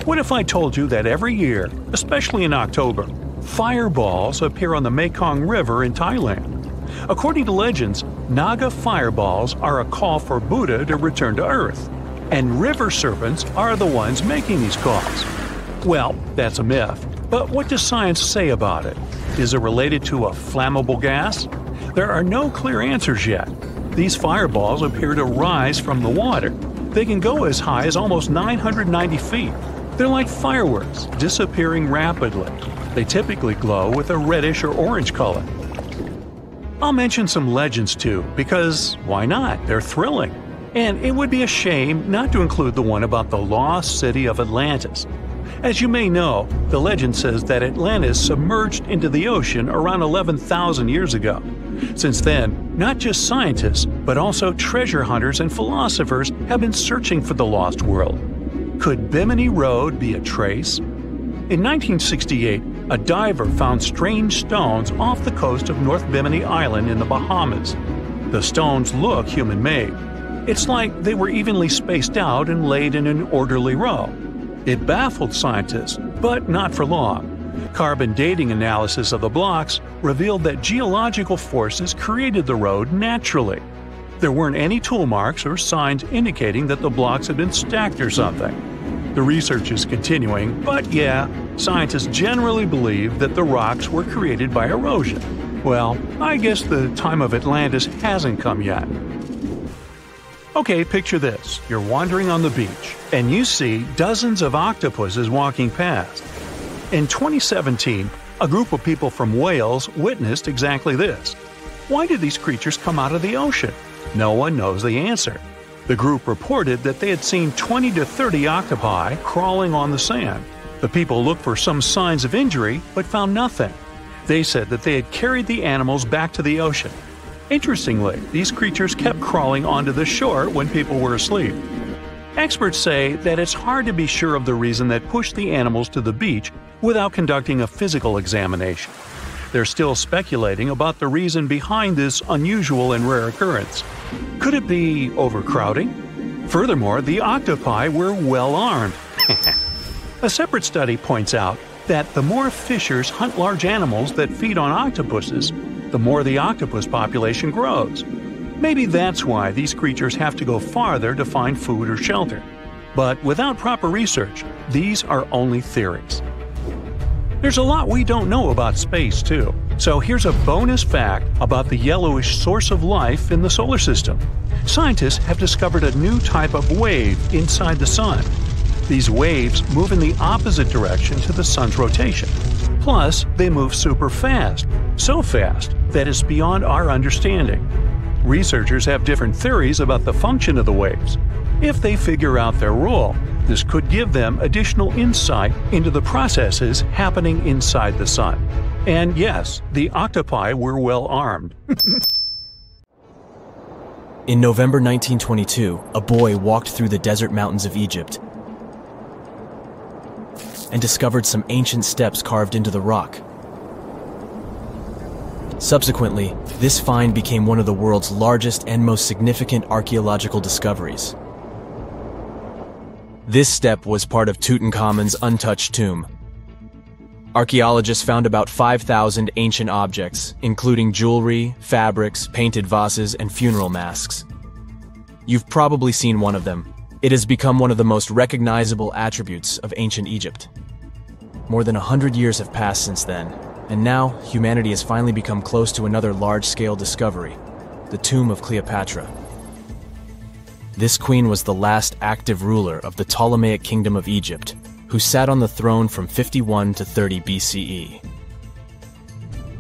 What if I told you that every year, especially in October, fireballs appear on the Mekong River in Thailand? According to legends, Naga fireballs are a call for Buddha to return to Earth, and river serpents are the ones making these calls. Well, that's a myth, but what does science say about it? Is it related to a flammable gas? There are no clear answers yet. these fireballs appear to rise from the water. They can go as high as almost 990 feet. They're like fireworks, disappearing rapidly. They typically glow with a reddish or orange color. I'll mention some legends too, because why not? They're thrilling. And it would be a shame not to include the one about the lost city of Atlantis. As you may know, the legend says that Atlantis submerged into the ocean around 11,000 years ago. Since then, not just scientists, but also treasure hunters and philosophers have been searching for the lost world. Could Bimini Road be a trace? In 1968, a diver found strange stones off the coast of North Bimini Island in the Bahamas. The stones look human-made. It's like they were evenly spaced out and laid in an orderly row. It baffled scientists, but not for long. Carbon dating analysis of the blocks revealed that geological forces created the road naturally. There weren't any tool marks or signs indicating that the blocks had been stacked or something. The research is continuing, but yeah, scientists generally believe that the rocks were created by erosion. Well, I guess the time of Atlantis hasn't come yet. Okay, picture this. You're wandering on the beach, and you see dozens of octopuses walking past. In 2017, a group of people from Wales witnessed exactly this. Why did these creatures come out of the ocean? No one knows the answer. The group reported that they had seen 20 to 30 octopi crawling on the sand. The people looked for some signs of injury, but found nothing. They said that they had carried the animals back to the ocean. Interestingly, these creatures kept crawling onto the shore when people were asleep. Experts say that it's hard to be sure of the reason that pushed the animals to the beach without conducting a physical examination. They're still speculating about the reason behind this unusual and rare occurrence. Could it be overcrowding? Furthermore, the octopi were well armed. A separate study points out that the more fishers hunt large animals that feed on octopuses, the more the octopus population grows. Maybe that's why these creatures have to go farther to find food or shelter. But without proper research, these are only theories. There's a lot we don't know about space, too. So here's a bonus fact about the yellowish source of life in the solar system. Scientists have discovered a new type of wave inside the sun. These waves move in the opposite direction to the sun's rotation. Plus, they move super fast, so fast that it's beyond our understanding. Researchers have different theories about the function of the waves. If they figure out their role, this could give them additional insight into the processes happening inside the sun. And yes, the octopi were well armed. In November 1922, a boy walked through the desert mountains of Egypt and discovered some ancient steps carved into the rock. Subsequently, this find became one of the world's largest and most significant archaeological discoveries. This step was part of Tutankhamun's untouched tomb. Archaeologists found about 5,000 ancient objects, including jewelry, fabrics, painted vases, and funeral masks. You've probably seen one of them. It has become one of the most recognizable attributes of ancient Egypt. More than 100 years have passed since then, and now humanity has finally become close to another large-scale discovery, the tomb of Cleopatra. This queen was the last active ruler of the Ptolemaic Kingdom of Egypt, who sat on the throne from 51 to 30 BCE.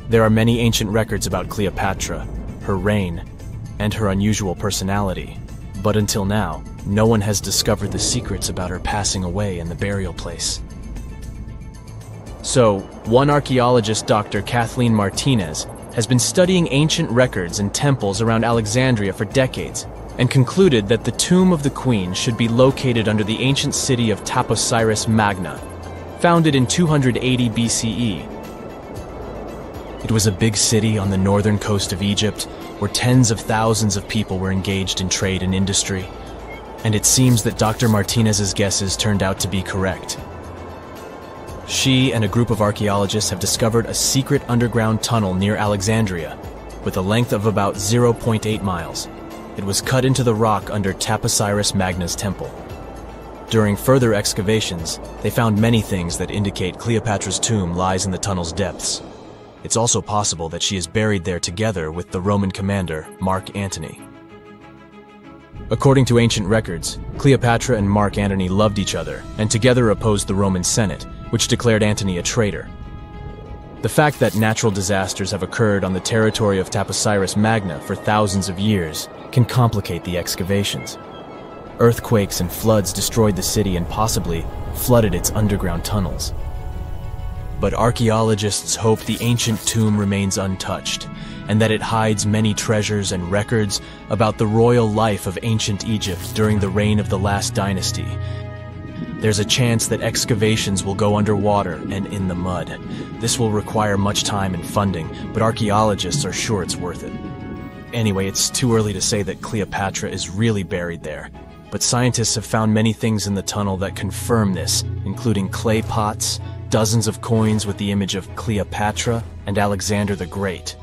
There are many ancient records about Cleopatra, her reign, and her unusual personality, but until now, no one has discovered the secrets about her passing away in the burial place. So, one archaeologist, Dr. Kathleen Martinez, has been studying ancient records and temples around Alexandria for decades, and concluded that the tomb of the queen should be located under the ancient city of Taposiris Magna, founded in 280 BCE. It was a big city on the northern coast of Egypt, where tens of thousands of people were engaged in trade and industry, and it seems that Dr. Martinez's guesses turned out to be correct. She and a group of archaeologists have discovered a secret underground tunnel near Alexandria, with a length of about 0.8 miles. It was cut into the rock under Taposiris Magna's temple. During further excavations, they found many things that indicate Cleopatra's tomb lies in the tunnel's depths. It's also possible that she is buried there together with the Roman commander, Mark Antony. According to ancient records, Cleopatra and Mark Antony loved each other and together opposed the Roman Senate, which declared Antony a traitor. The fact that natural disasters have occurred on the territory of Taposiris Magna for thousands of years can complicate the excavations. Earthquakes and floods destroyed the city and possibly flooded its underground tunnels. But archaeologists hope the ancient tomb remains untouched, and that it hides many treasures and records about the royal life of ancient Egypt during the reign of the last dynasty. There's a chance that excavations will go underwater and in the mud. This will require much time and funding, but archaeologists are sure it's worth it. Anyway, it's too early to say that Cleopatra is really buried there, but scientists have found many things in the tunnel that confirm this, including clay pots, dozens of coins with the image of Cleopatra and Alexander the Great,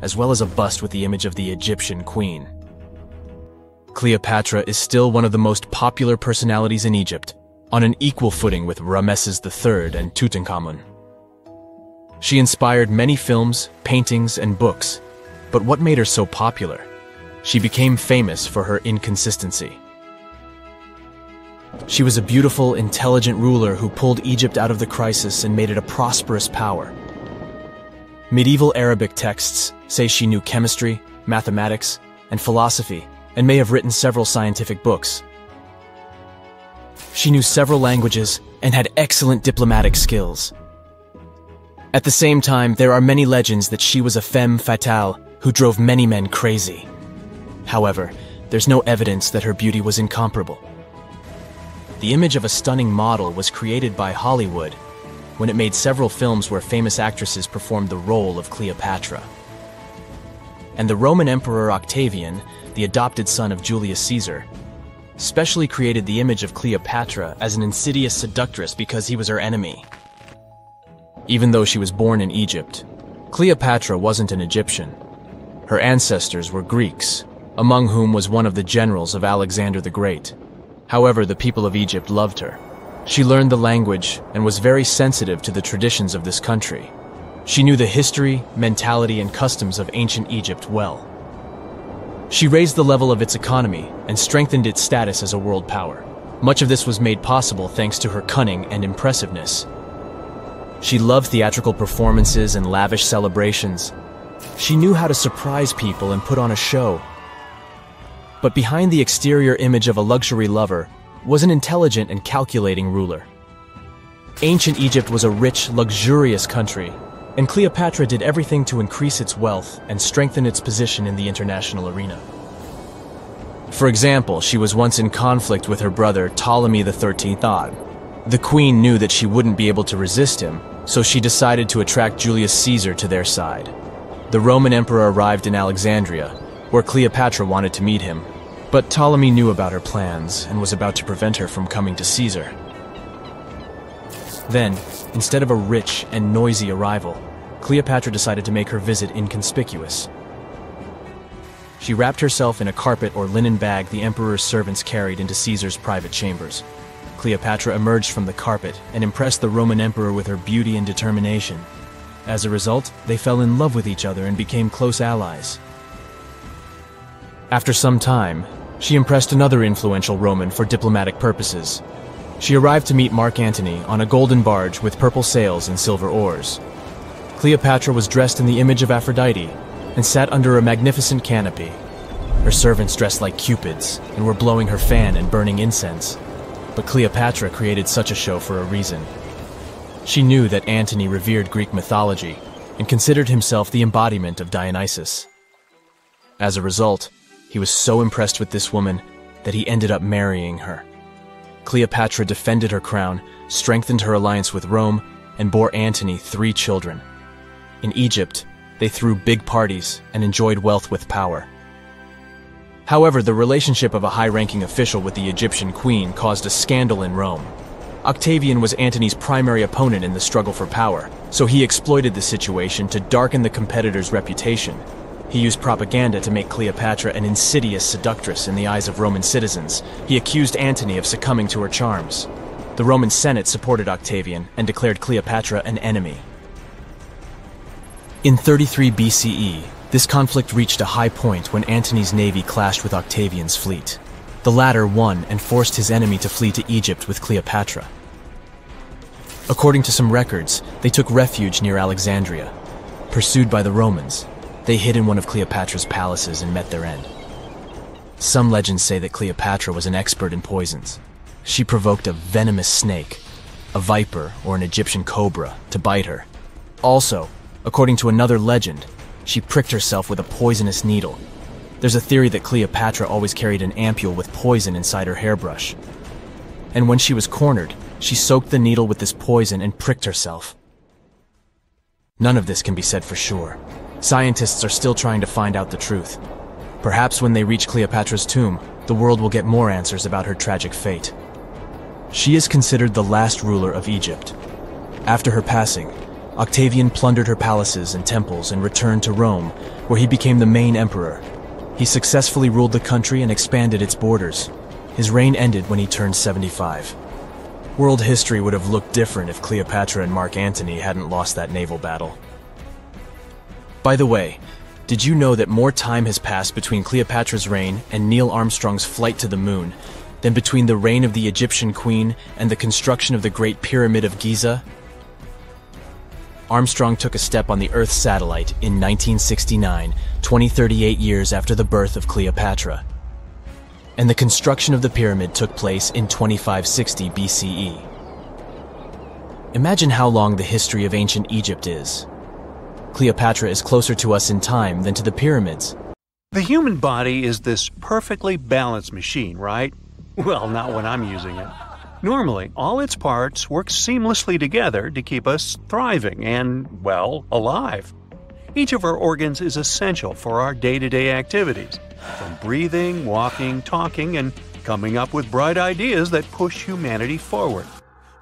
as well as a bust with the image of the Egyptian queen. Cleopatra is still one of the most popular personalities in Egypt, on an equal footing with Ramesses III and Tutankhamun. She inspired many films, paintings, and books, but what made her so popular? She became famous for her inconsistency. She was a beautiful, intelligent ruler who pulled Egypt out of the crisis and made it a prosperous power. Medieval Arabic texts say she knew chemistry, mathematics, and philosophy, and may have written several scientific books. She knew several languages and had excellent diplomatic skills. At the same time, there are many legends that she was a femme fatale who drove many men crazy. However, there's no evidence that her beauty was incomparable. The image of a stunning model was created by Hollywood when it made several films where famous actresses performed the role of Cleopatra. And the Roman Emperor Octavian, the adopted son of Julius Caesar, specially created the image of Cleopatra as an insidious seductress because he was her enemy. Even though she was born in Egypt, Cleopatra wasn't an Egyptian. Her ancestors were Greeks, among whom was one of the generals of Alexander the Great. However, the people of Egypt loved her. She learned the language and was very sensitive to the traditions of this country. She knew the history, mentality, and customs of ancient Egypt well. She raised the level of its economy and strengthened its status as a world power. Much of this was made possible thanks to her cunning and impressiveness. She loved theatrical performances and lavish celebrations. She knew how to surprise people and put on a show. But behind the exterior image of a luxury lover was an intelligent and calculating ruler. Ancient Egypt was a rich, luxurious country, and Cleopatra did everything to increase its wealth and strengthen its position in the international arena. For example, she was once in conflict with her brother Ptolemy XIII Odd. The queen knew that she wouldn't be able to resist him, so she decided to attract Julius Caesar to their side. The Roman emperor arrived in Alexandria, where Cleopatra wanted to meet him, but Ptolemy knew about her plans and was about to prevent her from coming to Caesar. Then, instead of a rich and noisy arrival, Cleopatra decided to make her visit inconspicuous. She wrapped herself in a carpet or linen bag the emperor's servants carried into Caesar's private chambers. Cleopatra emerged from the carpet and impressed the Roman emperor with her beauty and determination. As a result, they fell in love with each other and became close allies. After some time, she impressed another influential Roman for diplomatic purposes. She arrived to meet Mark Antony on a golden barge with purple sails and silver oars. Cleopatra was dressed in the image of Aphrodite and sat under a magnificent canopy. Her servants dressed like cupids and were blowing her fan and burning incense. But Cleopatra created such a show for a reason. She knew that Antony revered Greek mythology and considered himself the embodiment of Dionysus. As a result, he was so impressed with this woman that he ended up marrying her. Cleopatra defended her crown, strengthened her alliance with Rome, and bore Antony 3 children. In Egypt, they threw big parties and enjoyed wealth with power. However, the relationship of a high-ranking official with the Egyptian queen caused a scandal in Rome. Octavian was Antony's primary opponent in the struggle for power, so he exploited the situation to darken the competitor's reputation. He used propaganda to make Cleopatra an insidious seductress in the eyes of Roman citizens. He accused Antony of succumbing to her charms. The Roman Senate supported Octavian and declared Cleopatra an enemy. In 33 BCE, this conflict reached a high point when Antony's navy clashed with Octavian's fleet. The latter won and forced his enemy to flee to Egypt with Cleopatra. According to some records, they took refuge near Alexandria. Pursued by the Romans, they hid in one of Cleopatra's palaces and met their end. Some legends say that Cleopatra was an expert in poisons. She provoked a venomous snake, a viper or an Egyptian cobra, to bite her. Also, according to another legend, she pricked herself with a poisonous needle. There's a theory that Cleopatra always carried an ampule with poison inside her hairbrush. And when she was cornered, she soaked the needle with this poison and pricked herself. None of this can be said for sure. Scientists are still trying to find out the truth. Perhaps when they reach Cleopatra's tomb, the world will get more answers about her tragic fate. She is considered the last ruler of Egypt. After her passing, Octavian plundered her palaces and temples and returned to Rome, where he became the main emperor. He successfully ruled the country and expanded its borders. His reign ended when he turned 75. World history would have looked different if Cleopatra and Mark Antony hadn't lost that naval battle. By the way, did you know that more time has passed between Cleopatra's reign and Neil Armstrong's flight to the moon than between the reign of the Egyptian queen and the construction of the Great Pyramid of Giza? Armstrong took a step on the Earth satellite in 1969, 38 years after the birth of Cleopatra. And the construction of the pyramid took place in 2560 BCE. Imagine how long the history of ancient Egypt is. Cleopatra is closer to us in time than to the pyramids. The human body is this perfectly balanced machine, right? Well, not when I'm using it. Normally, all its parts work seamlessly together to keep us thriving and, well, alive. Each of our organs is essential for our day-to-day activities, from breathing, walking, talking, and coming up with bright ideas that push humanity forward.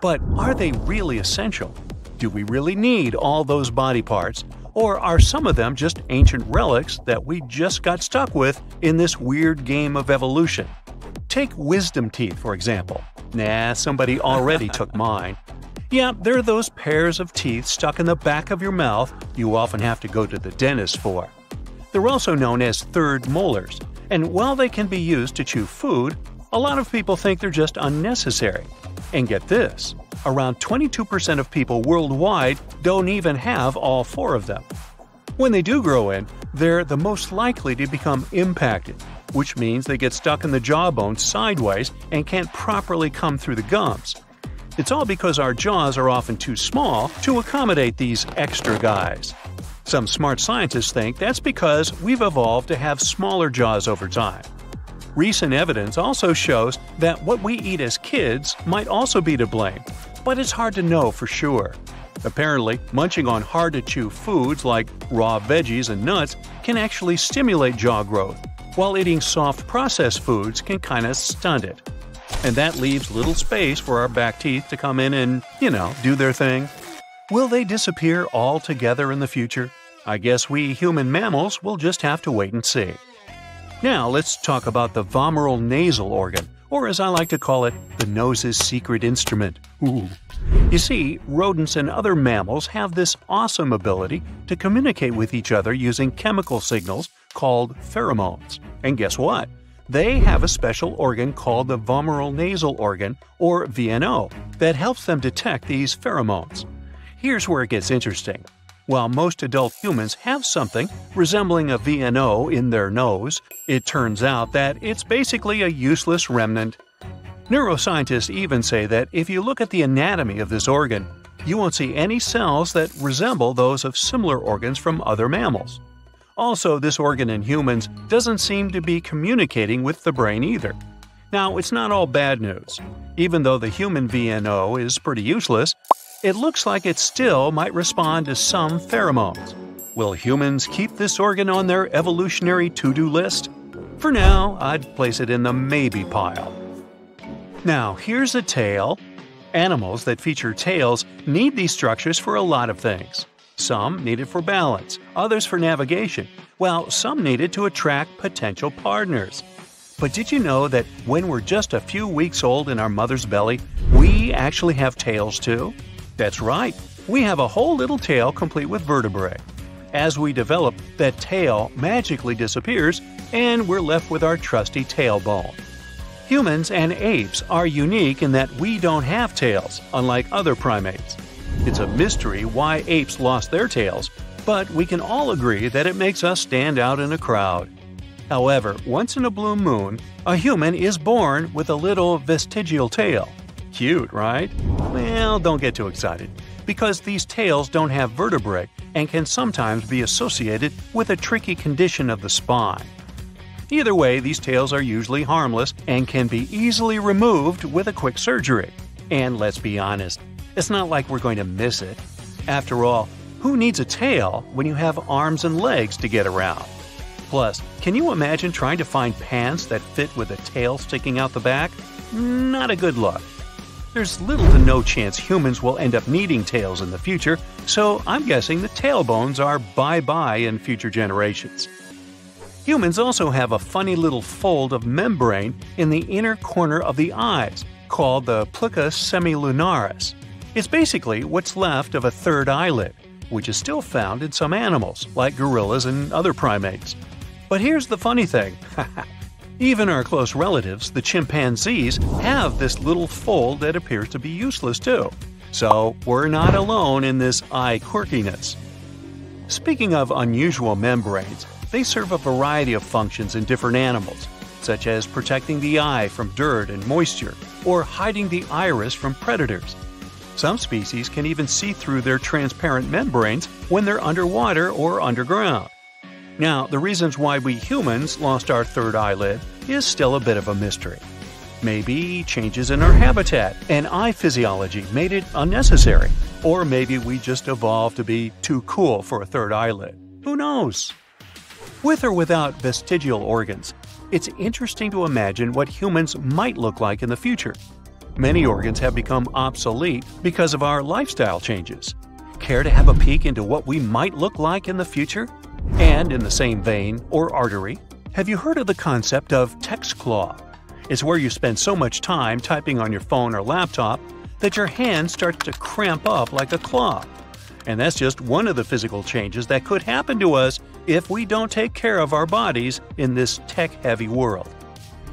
But are they really essential? Do we really need all those body parts? Or are some of them just ancient relics that we just got stuck with in this weird game of evolution? Take wisdom teeth, for example. Nah, somebody already took mine. Yeah, they're those pairs of teeth stuck in the back of your mouth you often have to go to the dentist for. They're also known as third molars, and while they can be used to chew food, a lot of people think they're just unnecessary. And get this, around 22% of people worldwide don't even have all four of them. When they do grow in, they're the most likely to become impacted, which means they get stuck in the jawbone sideways and can't properly come through the gums. It's all because our jaws are often too small to accommodate these extra guys. Some smart scientists think that's because we've evolved to have smaller jaws over time. Recent evidence also shows that what we eat as kids might also be to blame, but it's hard to know for sure. Apparently, munching on hard-to-chew foods like raw veggies and nuts can actually stimulate jaw growth, while eating soft processed foods can kinda stunt it. And that leaves little space for our back teeth to come in and, do their thing. Will they disappear altogether in the future? I guess we human mammals will just have to wait and see. Now let's talk about the vomeral nasal organ, or as I like to call it, the nose's secret instrument. Ooh. You see, rodents and other mammals have this awesome ability to communicate with each other using chemical signals called pheromones. And guess what? They have a special organ called the vomeral nasal organ, or VNO, that helps them detect these pheromones. Here's where it gets interesting. While most adult humans have something resembling a VNO in their nose, it turns out that it's basically a useless remnant. Neuroscientists even say that if you look at the anatomy of this organ, you won't see any cells that resemble those of similar organs from other mammals. Also, this organ in humans doesn't seem to be communicating with the brain either. Now, it's not all bad news. Even though the human VNO is pretty useless, it looks like it still might respond to some pheromones. Will humans keep this organ on their evolutionary to-do list? For now, I'd place it in the maybe pile. Now, here's a tail. Animals that feature tails need these structures for a lot of things. Some need it for balance, others for navigation, while some need it to attract potential partners. But did you know that when we're just a few weeks old in our mother's belly, we actually have tails too? That's right, we have a whole little tail complete with vertebrae. As we develop, that tail magically disappears and we're left with our trusty tailbone. Humans and apes are unique in that we don't have tails, unlike other primates. It's a mystery why apes lost their tails, but we can all agree that it makes us stand out in a crowd. However, once in a blue moon, a human is born with a little vestigial tail. Cute, right? Well, don't get too excited, because these tails don't have vertebrae and can sometimes be associated with a tricky condition of the spine. Either way, these tails are usually harmless and can be easily removed with a quick surgery. And let's be honest, it's not like we're going to miss it. After all, who needs a tail when you have arms and legs to get around? Plus, can you imagine trying to find pants that fit with a tail sticking out the back? Not a good look. There's little to no chance humans will end up needing tails in the future, so I'm guessing the tailbones are bye-bye in future generations. Humans also have a funny little fold of membrane in the inner corner of the eyes, called the plica semilunaris. It's basically what's left of a third eyelid, which is still found in some animals, like gorillas and other primates. But here's the funny thing. Even our close relatives, the chimpanzees, have this little fold that appears to be useless too. So we're not alone in this eye quirkiness. Speaking of unusual membranes, they serve a variety of functions in different animals, such as protecting the eye from dirt and moisture, or hiding the iris from predators. Some species can even see through their transparent membranes when they're underwater or underground. Now, the reasons why we humans lost our third eyelid is still a bit of a mystery. Maybe changes in our habitat and eye physiology made it unnecessary, or maybe we just evolved to be too cool for a third eyelid. Who knows? With or without vestigial organs, it's interesting to imagine what humans might look like in the future. Many organs have become obsolete because of our lifestyle changes. Care to have a peek into what we might look like in the future? And in the same vein, or artery, have you heard of the concept of text claw? It's where you spend so much time typing on your phone or laptop that your hand starts to cramp up like a claw. And that's just one of the physical changes that could happen to us if we don't take care of our bodies in this tech-heavy world.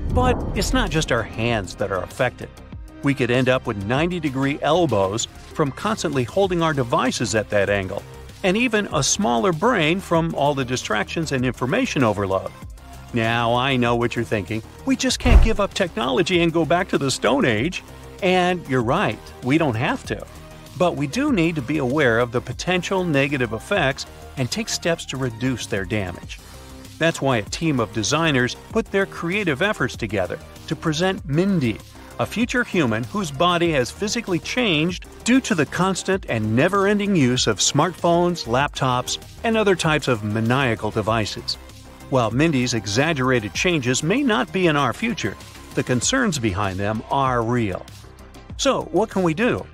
But it's not just our hands that are affected. We could end up with 90-degree elbows from constantly holding our devices at that angle, and even a smaller brain from all the distractions and information overload. Now, I know what you're thinking. We just can't give up technology and go back to the Stone Age. And you're right, we don't have to. But we do need to be aware of the potential negative effects and take steps to reduce their damage. That's why a team of designers put their creative efforts together to present Mindy, a future human whose body has physically changed due to the constant and never-ending use of smartphones, laptops, and other types of maniacal devices. While Mindy's exaggerated changes may not be in our future, the concerns behind them are real. So, what can we do?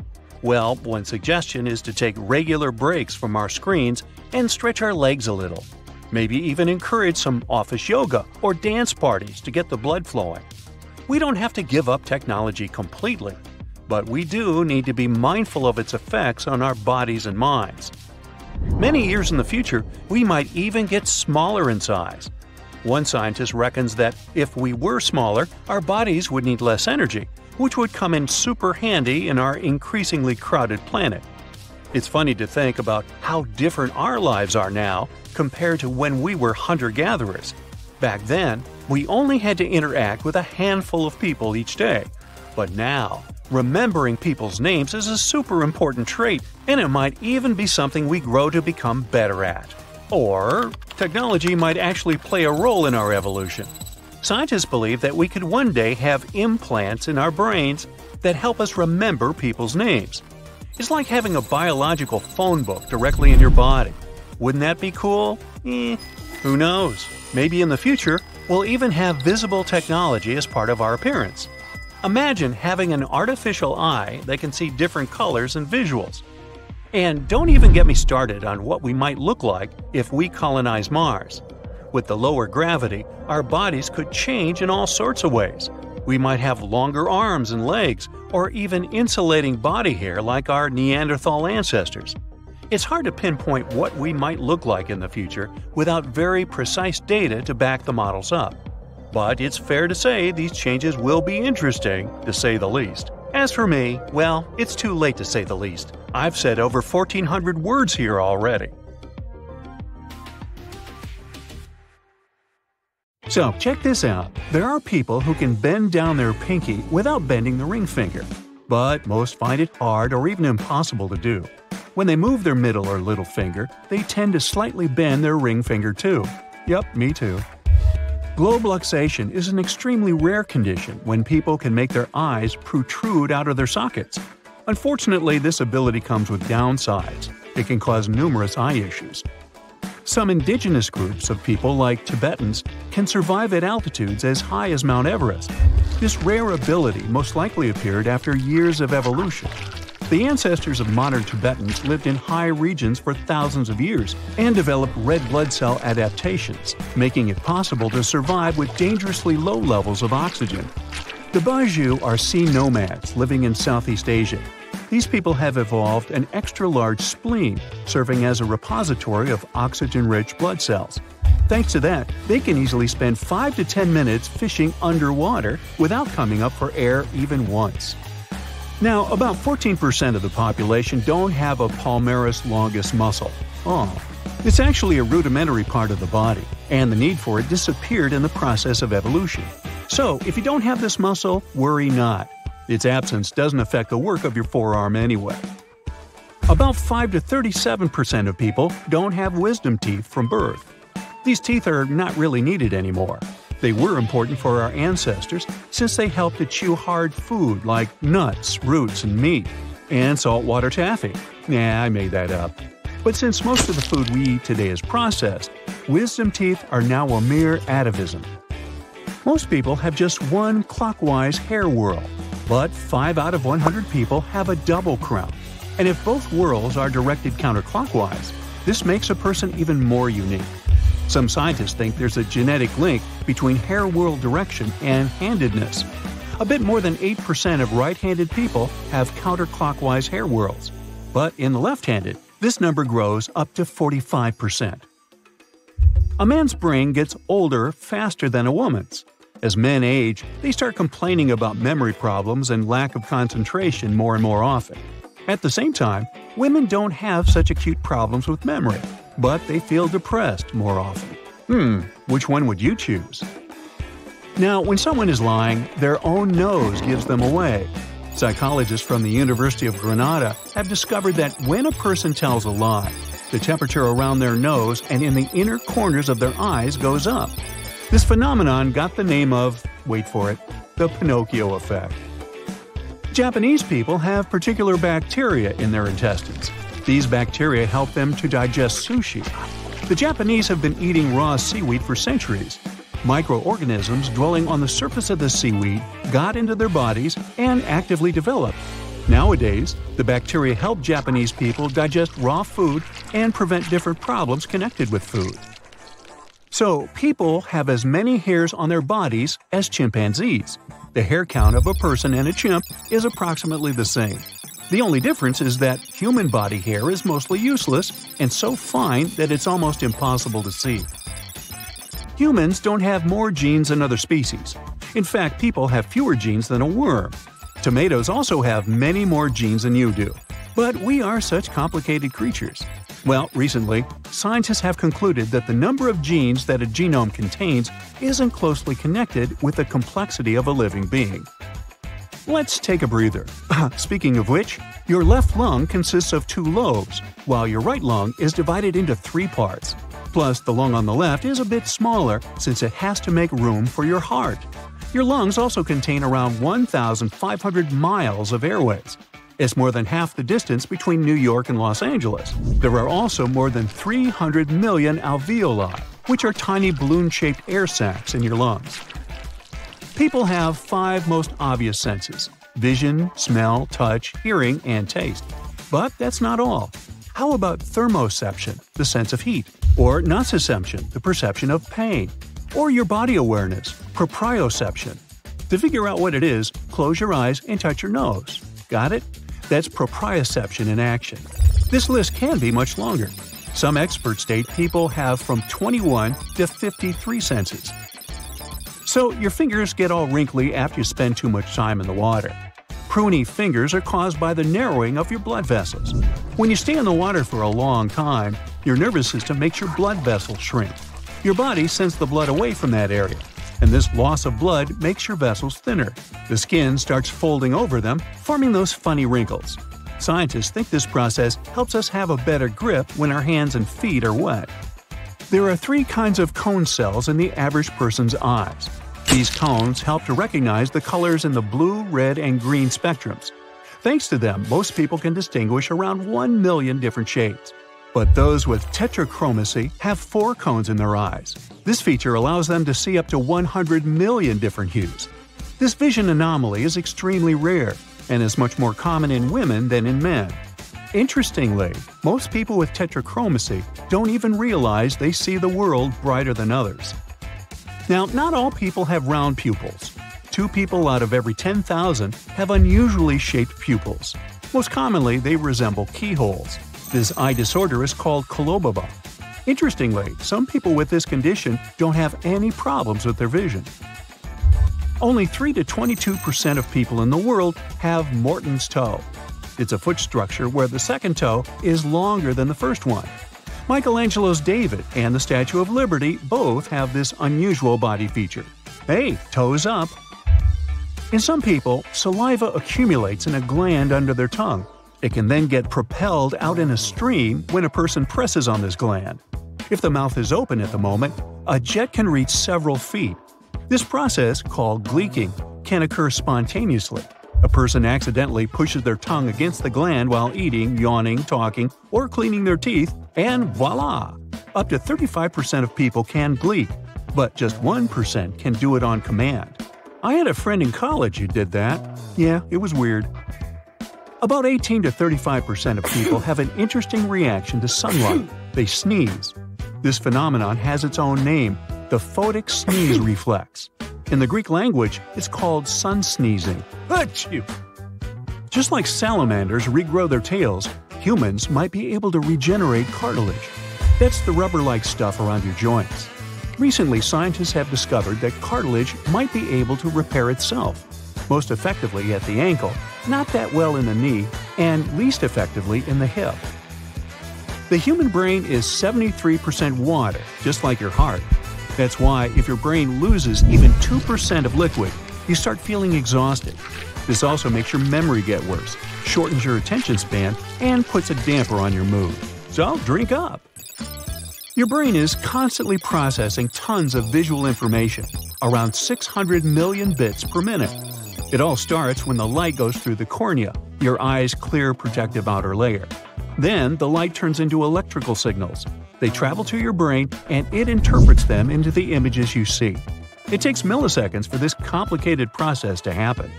Well, one suggestion is to take regular breaks from our screens and stretch our legs a little. Maybe even encourage some office yoga or dance parties to get the blood flowing. We don't have to give up technology completely, but we do need to be mindful of its effects on our bodies and minds. Many years in the future, we might even get smaller in size. One scientist reckons that if we were smaller, our bodies would need less energy, which would come in super handy in our increasingly crowded planet. It's funny to think about how different our lives are now compared to when we were hunter-gatherers. Back then, we only had to interact with a handful of people each day. But now, remembering people's names is a super important trait, and it might even be something we grow to become better at. Or, technology might actually play a role in our evolution. Scientists believe that we could one day have implants in our brains that help us remember people's names. It's like having a biological phone book directly in your body. Wouldn't that be cool? Who knows? Maybe in the future, we'll even have visible technology as part of our appearance. Imagine having an artificial eye that can see different colors and visuals. And don't even get me started on what we might look like if we colonize Mars. With the lower gravity, our bodies could change in all sorts of ways. We might have longer arms and legs, or even insulating body hair like our Neanderthal ancestors. It's hard to pinpoint what we might look like in the future without very precise data to back the models up. But it's fair to say these changes will be interesting, to say the least. As for me, well, it's too late to say the least. I've said over 1,400 words here already. So, check this out. There are people who can bend down their pinky without bending the ring finger. But most find it hard or even impossible to do. When they move their middle or little finger, they tend to slightly bend their ring finger too. Yup, me too. Globe luxation is an extremely rare condition when people can make their eyes protrude out of their sockets. Unfortunately, this ability comes with downsides. It can cause numerous eye issues. Some indigenous groups of people, like Tibetans, can survive at altitudes as high as Mount Everest. This rare ability most likely appeared after years of evolution. The ancestors of modern Tibetans lived in high regions for thousands of years and developed red blood cell adaptations, making it possible to survive with dangerously low levels of oxygen. The Bajau are sea nomads living in Southeast Asia. These people have evolved an extra-large spleen, serving as a repository of oxygen-rich blood cells. Thanks to that, they can easily spend 5 to 10 minutes fishing underwater without coming up for air even once. Now, about 14% of the population don't have a palmaris longus muscle. Oh, it's actually a rudimentary part of the body, and the need for it disappeared in the process of evolution. So, if you don't have this muscle, worry not. Its absence doesn't affect the work of your forearm anyway. About 5 to 37% of people don't have wisdom teeth from birth. These teeth are not really needed anymore. They were important for our ancestors since they helped to chew hard food like nuts, roots, and meat, and saltwater taffy. Nah, I made that up. But since most of the food we eat today is processed, wisdom teeth are now a mere atavism. Most people have just one clockwise hair whorl, but 5 out of 100 people have a double crown. And if both whorls are directed counterclockwise, this makes a person even more unique. Some scientists think there's a genetic link between hair whorl direction and handedness. A bit more than 8% of right-handed people have counterclockwise hair whorls, but in the left-handed, this number grows up to 45%. A man's brain gets older faster than a woman's. As men age, they start complaining about memory problems and lack of concentration more and more often. At the same time, women don't have such acute problems with memory, but they feel depressed more often. Which one would you choose? Now, when someone is lying, their own nose gives them away. Psychologists from the University of Granada have discovered that when a person tells a lie, the temperature around their nose and in the inner corners of their eyes goes up. This phenomenon got the name of, wait for it, the Pinocchio effect. Japanese people have particular bacteria in their intestines. These bacteria help them to digest sushi. The Japanese have been eating raw seaweed for centuries. Microorganisms dwelling on the surface of the seaweed got into their bodies and actively developed. Nowadays, the bacteria help Japanese people digest raw food and prevent different problems connected with food. So, people have as many hairs on their bodies as chimpanzees. The hair count of a person and a chimp is approximately the same. The only difference is that human body hair is mostly useless and so fine that it's almost impossible to see. Humans don't have more genes than other species. In fact, people have fewer genes than a worm. Tomatoes also have many more genes than you do. But we are such complicated creatures. Well, recently, scientists have concluded that the number of genes that a genome contains isn't closely connected with the complexity of a living being. Let's take a breather. Speaking of which, your left lung consists of 2 lobes, while your right lung is divided into 3 parts. Plus, the lung on the left is a bit smaller since it has to make room for your heart. Your lungs also contain around 1,500 miles of airways. It's more than half the distance between New York and Los Angeles. There are also more than 300 million alveoli, which are tiny balloon-shaped air sacs in your lungs. People have 5 most obvious senses: vision, smell, touch, hearing, and taste. But that's not all. How about thermoception, the sense of heat? Or nociception, the perception of pain? Or your body awareness, proprioception? To figure out what it is, close your eyes and touch your nose. Got it? That's proprioception in action. This list can be much longer. Some experts state people have from 21 to 53 senses. So your fingers get all wrinkly after you spend too much time in the water. Pruny fingers are caused by the narrowing of your blood vessels. When you stay in the water for a long time, your nervous system makes your blood vessels shrink. Your body sends the blood away from that area, and this loss of blood makes your vessels thinner. The skin starts folding over them, forming those funny wrinkles. Scientists think this process helps us have a better grip when our hands and feet are wet. There are 3 kinds of cone cells in the average person's eyes. These cones help to recognize the colors in the blue, red, and green spectrums. Thanks to them, most people can distinguish around 1 million different shades. But those with tetrachromacy have 4 cones in their eyes. This feature allows them to see up to 100 million different hues. This vision anomaly is extremely rare and is much more common in women than in men. Interestingly, most people with tetrachromacy don't even realize they see the world brighter than others. Now, not all people have round pupils. 2 people out of every 10,000 have unusually shaped pupils. Most commonly, they resemble keyholes. This eye disorder is called coloboma. Interestingly, some people with this condition don't have any problems with their vision. Only 3 to 22% of people in the world have Morton's toe. It's a foot structure where the second toe is longer than the first one. Michelangelo's David and the Statue of Liberty both have this unusual body feature. Hey, toes up! In some people, saliva accumulates in a gland under their tongue. It can then get propelled out in a stream when a person presses on this gland. If the mouth is open at the moment, a jet can reach several feet. This process, called gleeking, can occur spontaneously. A person accidentally pushes their tongue against the gland while eating, yawning, talking, or cleaning their teeth, and voila! Up to 35% of people can gleek, but just 1% can do it on command. I had a friend in college who did that. Yeah, it was weird. About 18 to 35% of people have an interesting reaction to sunlight. They sneeze. This phenomenon has its own name, the photic sneeze reflex. In the Greek language, it's called sun sneezing. Achoo! Just like salamanders regrow their tails, humans might be able to regenerate cartilage. That's the rubber-like stuff around your joints. Recently, scientists have discovered that cartilage might be able to repair itself, most effectively at the ankle, not that well in the knee, and least effectively in the hip. The human brain is 73% water, just like your heart. That's why if your brain loses even 2% of liquid, you start feeling exhausted. This also makes your memory get worse, shortens your attention span, and puts a damper on your mood. So drink up! Your brain is constantly processing tons of visual information, around 600 million bits per minute. It all starts when the light goes through the cornea, your eye's clear protective outer layer. Then the light turns into electrical signals. They travel to your brain and it interprets them into the images you see. It takes milliseconds for this complicated process to happen.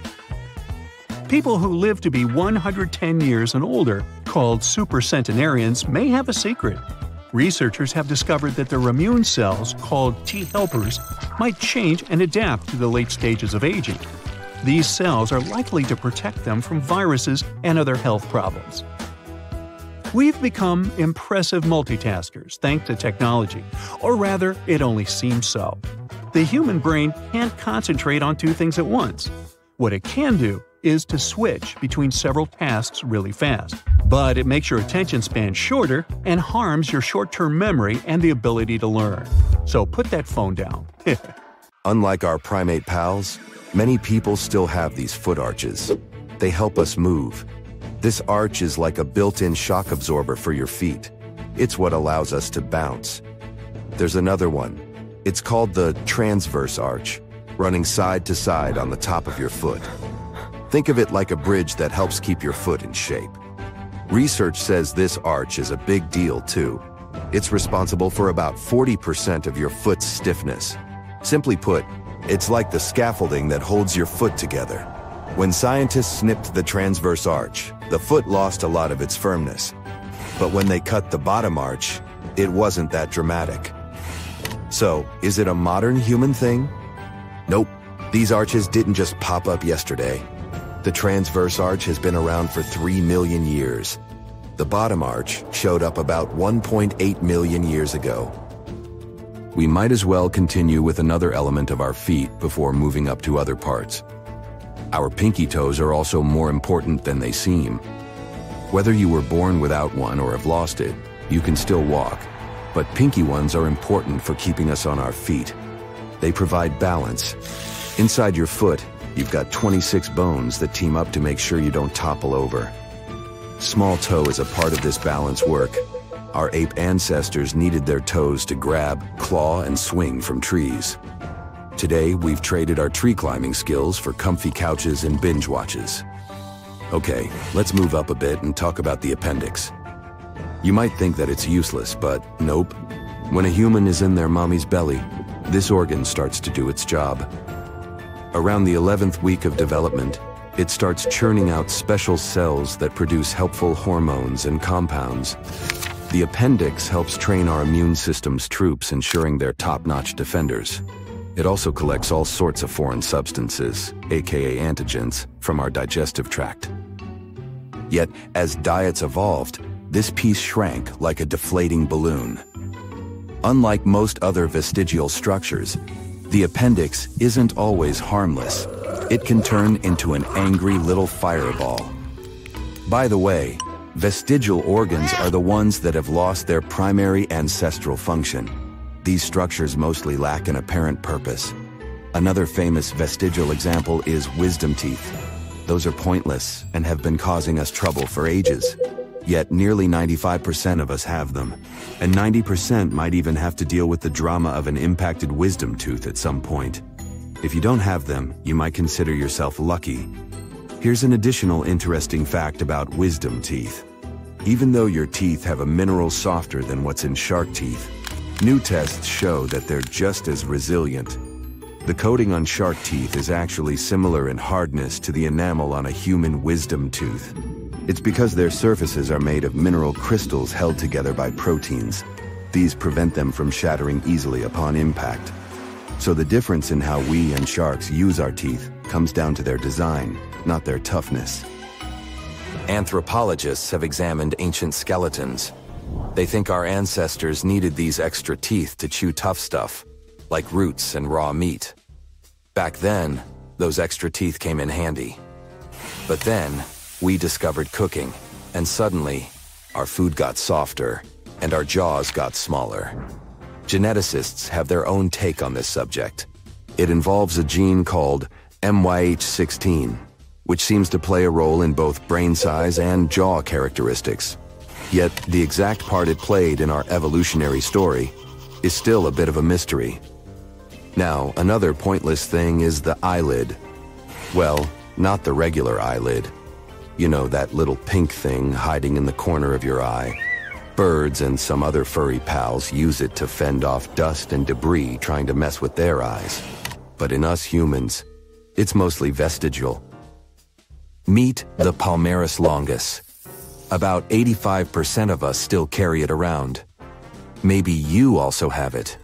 People who live to be 110 years and older, called supercentenarians, may have a secret. Researchers have discovered that their immune cells, called T helpers, might change and adapt to the late stages of aging. These cells are likely to protect them from viruses and other health problems. We've become impressive multitaskers thanks to technology, or rather, it only seems so. The human brain can't concentrate on 2 things at once. What it can do is to switch between several tasks really fast, but it makes your attention span shorter and harms your short-term memory and the ability to learn. So put that phone down. Unlike our primate pals, many people still have these foot arches. They help us move. This arch is like a built-in shock absorber for your feet. It's what allows us to bounce. There's another one. It's called the transverse arch, running side to side on the top of your foot. Think of it like a bridge that helps keep your foot in shape. Research says this arch is a big deal too. It's responsible for about 40% of your foot's stiffness. Simply put, it's like the scaffolding that holds your foot together. When scientists snipped the transverse arch, the foot lost a lot of its firmness. But when they cut the bottom arch, it wasn't that dramatic. So, is it a modern human thing? Nope. These arches didn't just pop up yesterday. The transverse arch has been around for 3 million years. The bottom arch showed up about 1.8 million years ago. we might as well continue with another element of our feet before moving up to other parts. Our pinky toes are also more important than they seem. Whether you were born without one or have lost it, you can still walk, but pinky ones are important for keeping us on our feet. They provide balance. Inside your foot, you've got 26 bones that team up to make sure you don't topple over. Small toe is a part of this balance work. Our ape ancestors needed their toes to grab, claw, and swing from trees. Today, we've traded our tree climbing skills for comfy couches and binge watches. Okay, let's move up a bit and talk about the appendix. You might think that it's useless, but nope. When a human is in their mommy's belly, this organ starts to do its job. Around the 11th week of development, it starts churning out special cells that produce helpful hormones and compounds. The appendix helps train our immune system's troops, ensuring they're top-notch defenders. It also collects all sorts of foreign substances, aka antigens, from our digestive tract. Yet, as diets evolved, this piece shrank like a deflating balloon. Unlike most other vestigial structures, the appendix isn't always harmless. It can turn into an angry little fireball. By the way, vestigial organs are the ones that have lost their primary ancestral function. These structures mostly lack an apparent purpose. Another famous vestigial example is wisdom teeth. Those are pointless and have been causing us trouble for ages. Yet nearly 95% of us have them, and 90% might even have to deal with the drama of an impacted wisdom tooth at some point. If you don't have them, you might consider yourself lucky. Here's an additional interesting fact about wisdom teeth. Even though your teeth have a mineral softer than what's in shark teeth, new tests show that they're just as resilient. The coating on shark teeth is actually similar in hardness to the enamel on a human wisdom tooth. It's because their surfaces are made of mineral crystals held together by proteins. These prevent them from shattering easily upon impact. So the difference in how we and sharks use our teeth comes down to their design, not their toughness. Anthropologists have examined ancient skeletons. They think our ancestors needed these extra teeth to chew tough stuff, like roots and raw meat. Back then, those extra teeth came in handy. But then, we discovered cooking, and suddenly, our food got softer, and our jaws got smaller. Geneticists have their own take on this subject. It involves a gene called MYH16, which seems to play a role in both brain size and jaw characteristics. Yet, the exact part it played in our evolutionary story is still a bit of a mystery. Now, another pointless thing is the eyelid. Well, not the regular eyelid. You know, that little pink thing hiding in the corner of your eye. Birds and some other furry pals use it to fend off dust and debris trying to mess with their eyes. But in us humans, it's mostly vestigial. Meet the palmaris longus. About 85% of us still carry it around. Maybe you also have it.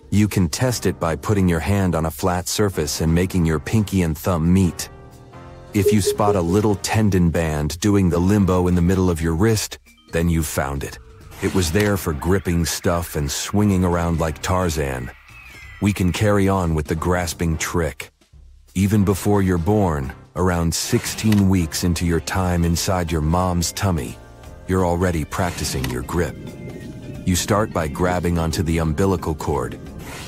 You can test it by putting your hand on a flat surface and making your pinky and thumb meet. If you spot a little tendon band doing the limbo in the middle of your wrist, then you've found it. It was there for gripping stuff and swinging around like Tarzan. We can carry on with the grasping trick. Even before you're born, around 16 weeks into your time inside your mom's tummy, you're already practicing your grip. You start by grabbing onto the umbilical cord.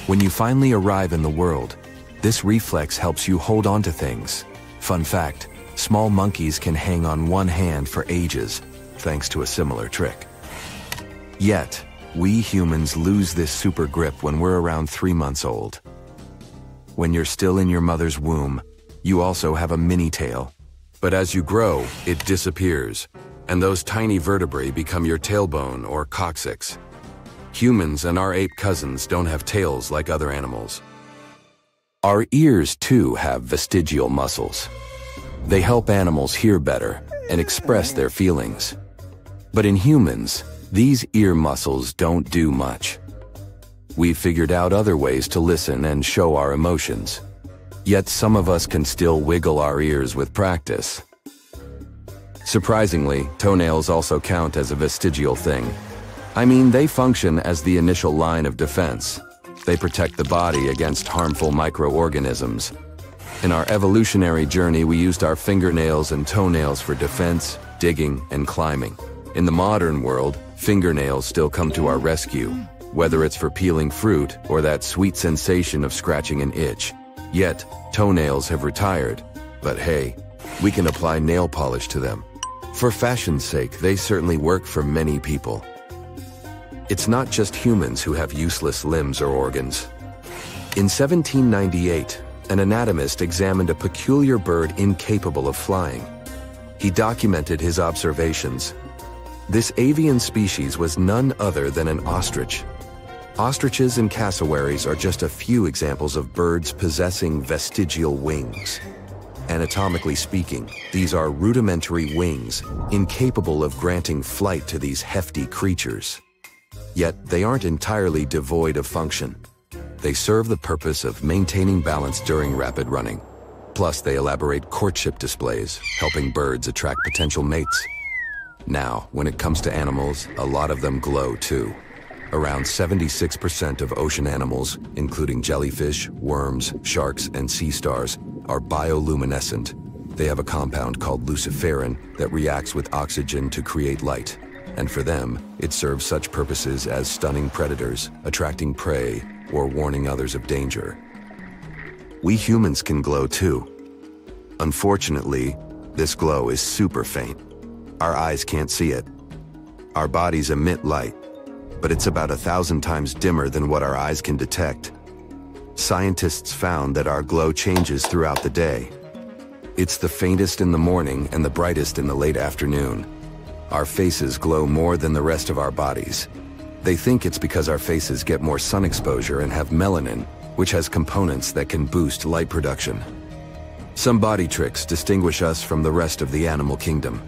When you finally arrive in the world, this reflex helps you hold on to things. Fun fact, small monkeys can hang on one hand for ages, thanks to a similar trick. Yet, we humans lose this super grip when we're around 3 months old. When you're still in your mother's womb, you also have a mini tail. But as you grow, it disappears, and those tiny vertebrae become your tailbone or coccyx. Humans and our ape cousins don't have tails like other animals. Our ears, too, have vestigial muscles. They help animals hear better and express their feelings. But in humans, these ear muscles don't do much. We've figured out other ways to listen and show our emotions. Yet some of us can still wiggle our ears with practice. Surprisingly, toenails also count as a vestigial thing. I mean, they function as the initial line of defense. They protect the body against harmful microorganisms. In our evolutionary journey, we used our fingernails and toenails for defense, digging, and climbing. In the modern world, fingernails still come to our rescue, whether it's for peeling fruit or that sweet sensation of scratching an itch. Yet, toenails have retired. But hey, we can apply nail polish to them. For fashion's sake, they certainly work for many people. It's not just humans who have useless limbs or organs. In 1798, an anatomist examined a peculiar bird incapable of flying. He documented his observations. This avian species was none other than an ostrich. Ostriches and cassowaries are just a few examples of birds possessing vestigial wings. Anatomically speaking, these are rudimentary wings, incapable of granting flight to these hefty creatures. Yet they aren't entirely devoid of function. They serve the purpose of maintaining balance during rapid running. Plus, they elaborate courtship displays, helping birds attract potential mates. Now, when it comes to animals, a lot of them glow too. Around 76% of ocean animals, including jellyfish, worms, sharks, and sea stars, are bioluminescent. They have a compound called luciferin that reacts with oxygen to create light. And for them, it serves such purposes as stunning predators, attracting prey, or warning others of danger. We humans can glow too. Unfortunately, this glow is super faint. Our eyes can't see it. Our bodies emit light, but it's about 1,000 times dimmer than what our eyes can detect. Scientists found that our glow changes throughout the day. It's the faintest in the morning and the brightest in the late afternoon. Our faces glow more than the rest of our bodies. They think it's because our faces get more sun exposure and have melanin, which has components that can boost light production. Some body tricks distinguish us from the rest of the animal kingdom.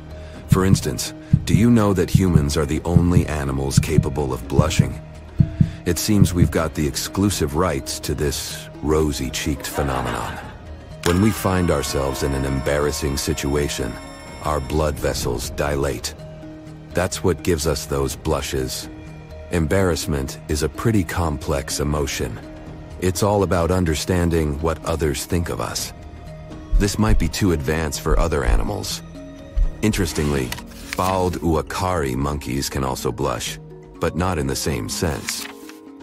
For instance, do you know that humans are the only animals capable of blushing? It seems we've got the exclusive rights to this rosy-cheeked phenomenon. When we find ourselves in an embarrassing situation, our blood vessels dilate. That's what gives us those blushes. Embarrassment is a pretty complex emotion. It's all about understanding what others think of us. This might be too advanced for other animals. Interestingly, bald uakari monkeys can also blush, but not in the same sense.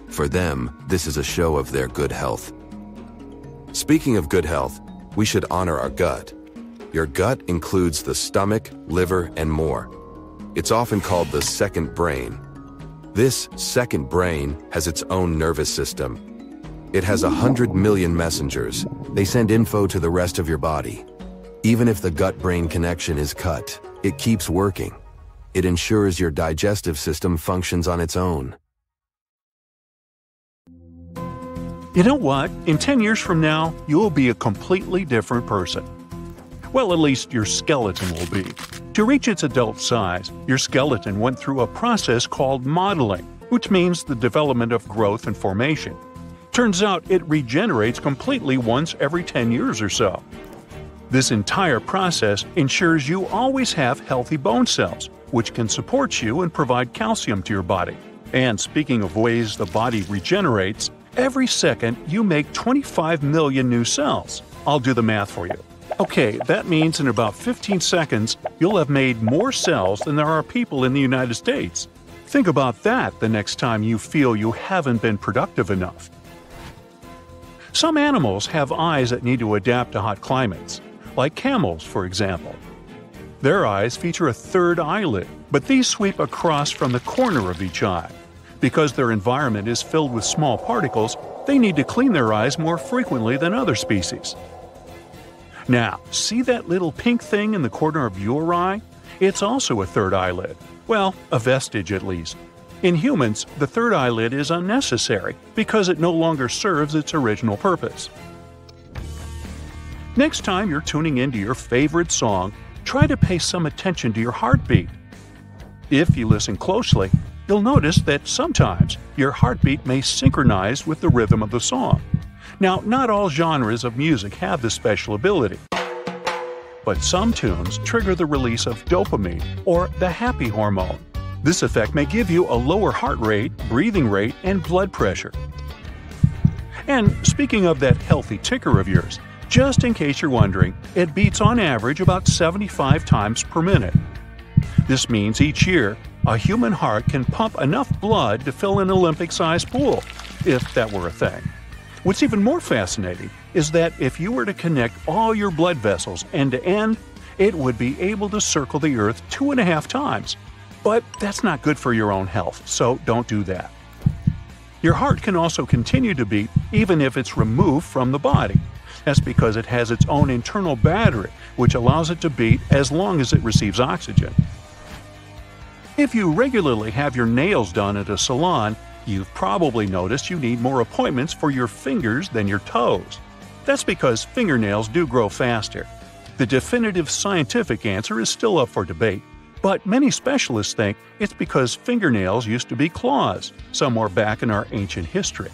For them, this is a show of their good health. Speaking of good health, we should honor our gut. Your gut includes the stomach, liver, and more. It's often called the second brain. This second brain has its own nervous system. It has 100 million messengers. They send info to the rest of your body. Even if the gut-brain connection is cut, it keeps working. It ensures your digestive system functions on its own. You know what? In 10 years from now, you'll be a completely different person. Well, at least your skeleton will be. To reach its adult size, your skeleton went through a process called modeling, which means the development of growth and formation. Turns out it regenerates completely once every 10 years or so. This entire process ensures you always have healthy bone cells, which can support you and provide calcium to your body. And speaking of ways the body regenerates, every second you make 25 million new cells. I'll do the math for you. Okay, that means in about 15 seconds, you'll have made more cells than there are people in the United States. Think about that the next time you feel you haven't been productive enough. Some animals have eyes that need to adapt to hot climates, like camels, for example. Their eyes feature a third eyelid, but these sweep across from the corner of each eye. Because their environment is filled with small particles, they need to clean their eyes more frequently than other species. Now, see that little pink thing in the corner of your eye? It's also a third eyelid. Well, a vestige at least. In humans, the third eyelid is unnecessary because it no longer serves its original purpose. Next time you're tuning into your favorite song, try to pay some attention to your heartbeat. If you listen closely, you'll notice that sometimes your heartbeat may synchronize with the rhythm of the song. Now, not all genres of music have this special ability, but some tunes trigger the release of dopamine, or the happy hormone. This effect may give you a lower heart rate, breathing rate, and blood pressure. And speaking of that healthy ticker of yours, just in case you're wondering, it beats on average about 75 times per minute. This means each year, a human heart can pump enough blood to fill an Olympic-sized pool, if that were a thing. What's even more fascinating is that if you were to connect all your blood vessels end to end, it would be able to circle the Earth 2.5 times. But that's not good for your own health, so don't do that. Your heart can also continue to beat even if it's removed from the body. That's because it has its own internal battery, which allows it to beat as long as it receives oxygen. If you regularly have your nails done at a salon, you've probably noticed you need more appointments for your fingers than your toes. That's because fingernails do grow faster. The definitive scientific answer is still up for debate, but many specialists think it's because fingernails used to be claws, somewhere back in our ancient history.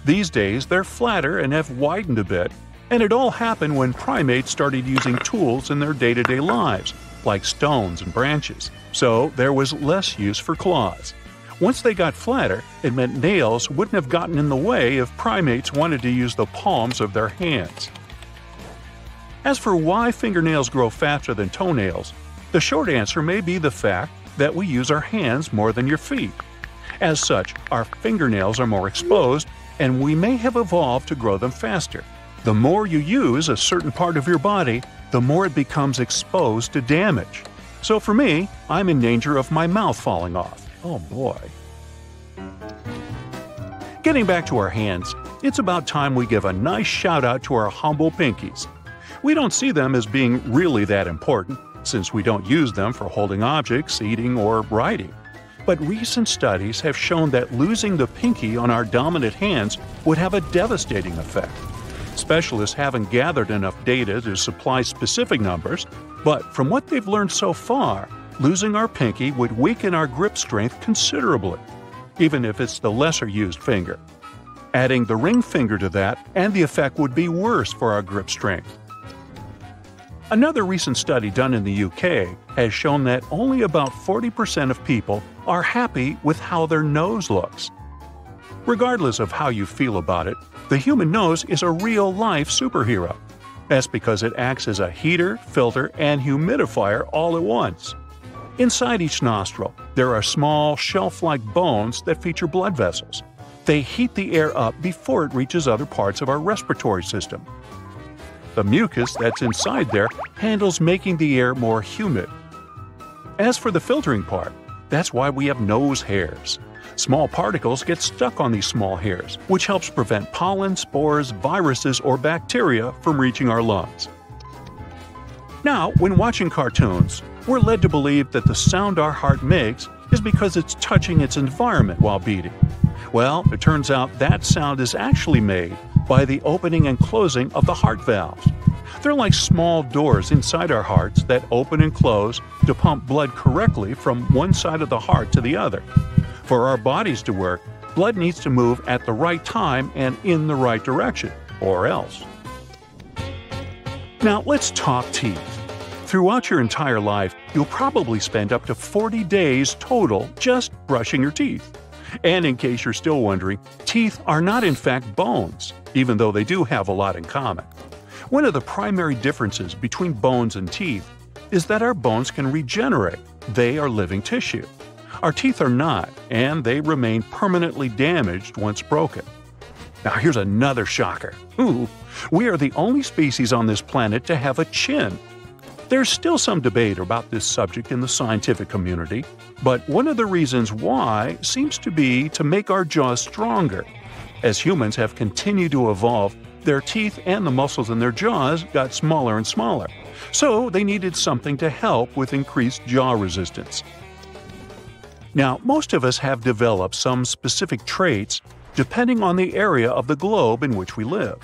These days, they're flatter and have widened a bit, and it all happened when primates started using tools in their day-to-day lives, like stones and branches, so there was less use for claws. Once they got flatter, it meant nails wouldn't have gotten in the way if primates wanted to use the palms of their hands. As for why fingernails grow faster than toenails, the short answer may be the fact that we use our hands more than your feet. As such, our fingernails are more exposed, and we may have evolved to grow them faster. The more you use a certain part of your body, the more it becomes exposed to damage. So for me, I'm in danger of my mouth falling off. Oh boy. Getting back to our hands, it's about time we give a nice shout out to our humble pinkies. We don't see them as being really that important, since we don't use them for holding objects, eating, or writing. But recent studies have shown that losing the pinky on our dominant hands would have a devastating effect. Specialists haven't gathered enough data to supply specific numbers, but from what they've learned so far, losing our pinky would weaken our grip strength considerably, even if it's the lesser used finger. Adding the ring finger to that, and the effect would be worse for our grip strength. Another recent study done in the UK has shown that only about 40% of people are happy with how their nose looks. Regardless of how you feel about it, the human nose is a real-life superhero. That's because it acts as a heater, filter, and humidifier all at once. Inside each nostril, there are small, shelf-like bones that feature blood vessels. They heat the air up before it reaches other parts of our respiratory system. The mucus that's inside there handles making the air more humid. As for the filtering part, that's why we have nose hairs. Small particles get stuck on these small hairs, which helps prevent pollen, spores, viruses, or bacteria from reaching our lungs. Now, when watching cartoons, we're led to believe that the sound our heart makes is because it's touching its environment while beating. Well, it turns out that sound is actually made by the opening and closing of the heart valves. They're like small doors inside our hearts that open and close to pump blood correctly from one side of the heart to the other. For our bodies to work, blood needs to move at the right time and in the right direction, or else. Now let's talk teeth. Throughout your entire life, you'll probably spend up to 40 days total just brushing your teeth. And in case you're still wondering, teeth are not in fact bones, even though they do have a lot in common. One of the primary differences between bones and teeth is that our bones can regenerate. They are living tissue. Our teeth are not, and they remain permanently damaged once broken. Now here's another shocker. We are the only species on this planet to have a chin. There's still some debate about this subject in the scientific community, but one of the reasons why seems to be to make our jaws stronger. As humans have continued to evolve, their teeth and the muscles in their jaws got smaller and smaller, so they needed something to help with increased jaw resistance. Now, most of us have developed some specific traits depending on the area of the globe in which we live.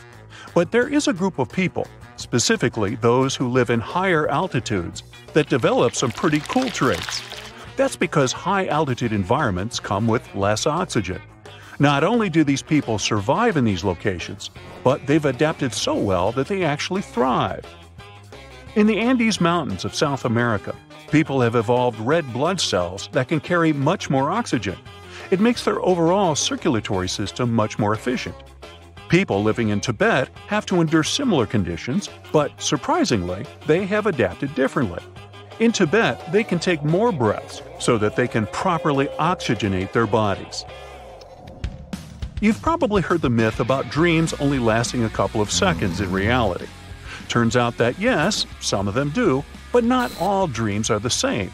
But there is a group of people, specifically those who live in higher altitudes, that develop some pretty cool traits. That's because high-altitude environments come with less oxygen. Not only do these people survive in these locations, but they've adapted so well that they actually thrive. In the Andes Mountains of South America, people have evolved red blood cells that can carry much more oxygen. It makes their overall circulatory system much more efficient. People living in Tibet have to endure similar conditions, but surprisingly, they have adapted differently. In Tibet, they can take more breaths so that they can properly oxygenate their bodies. You've probably heard the myth about dreams only lasting a couple of seconds in reality. Turns out that yes, some of them do, but not all dreams are the same.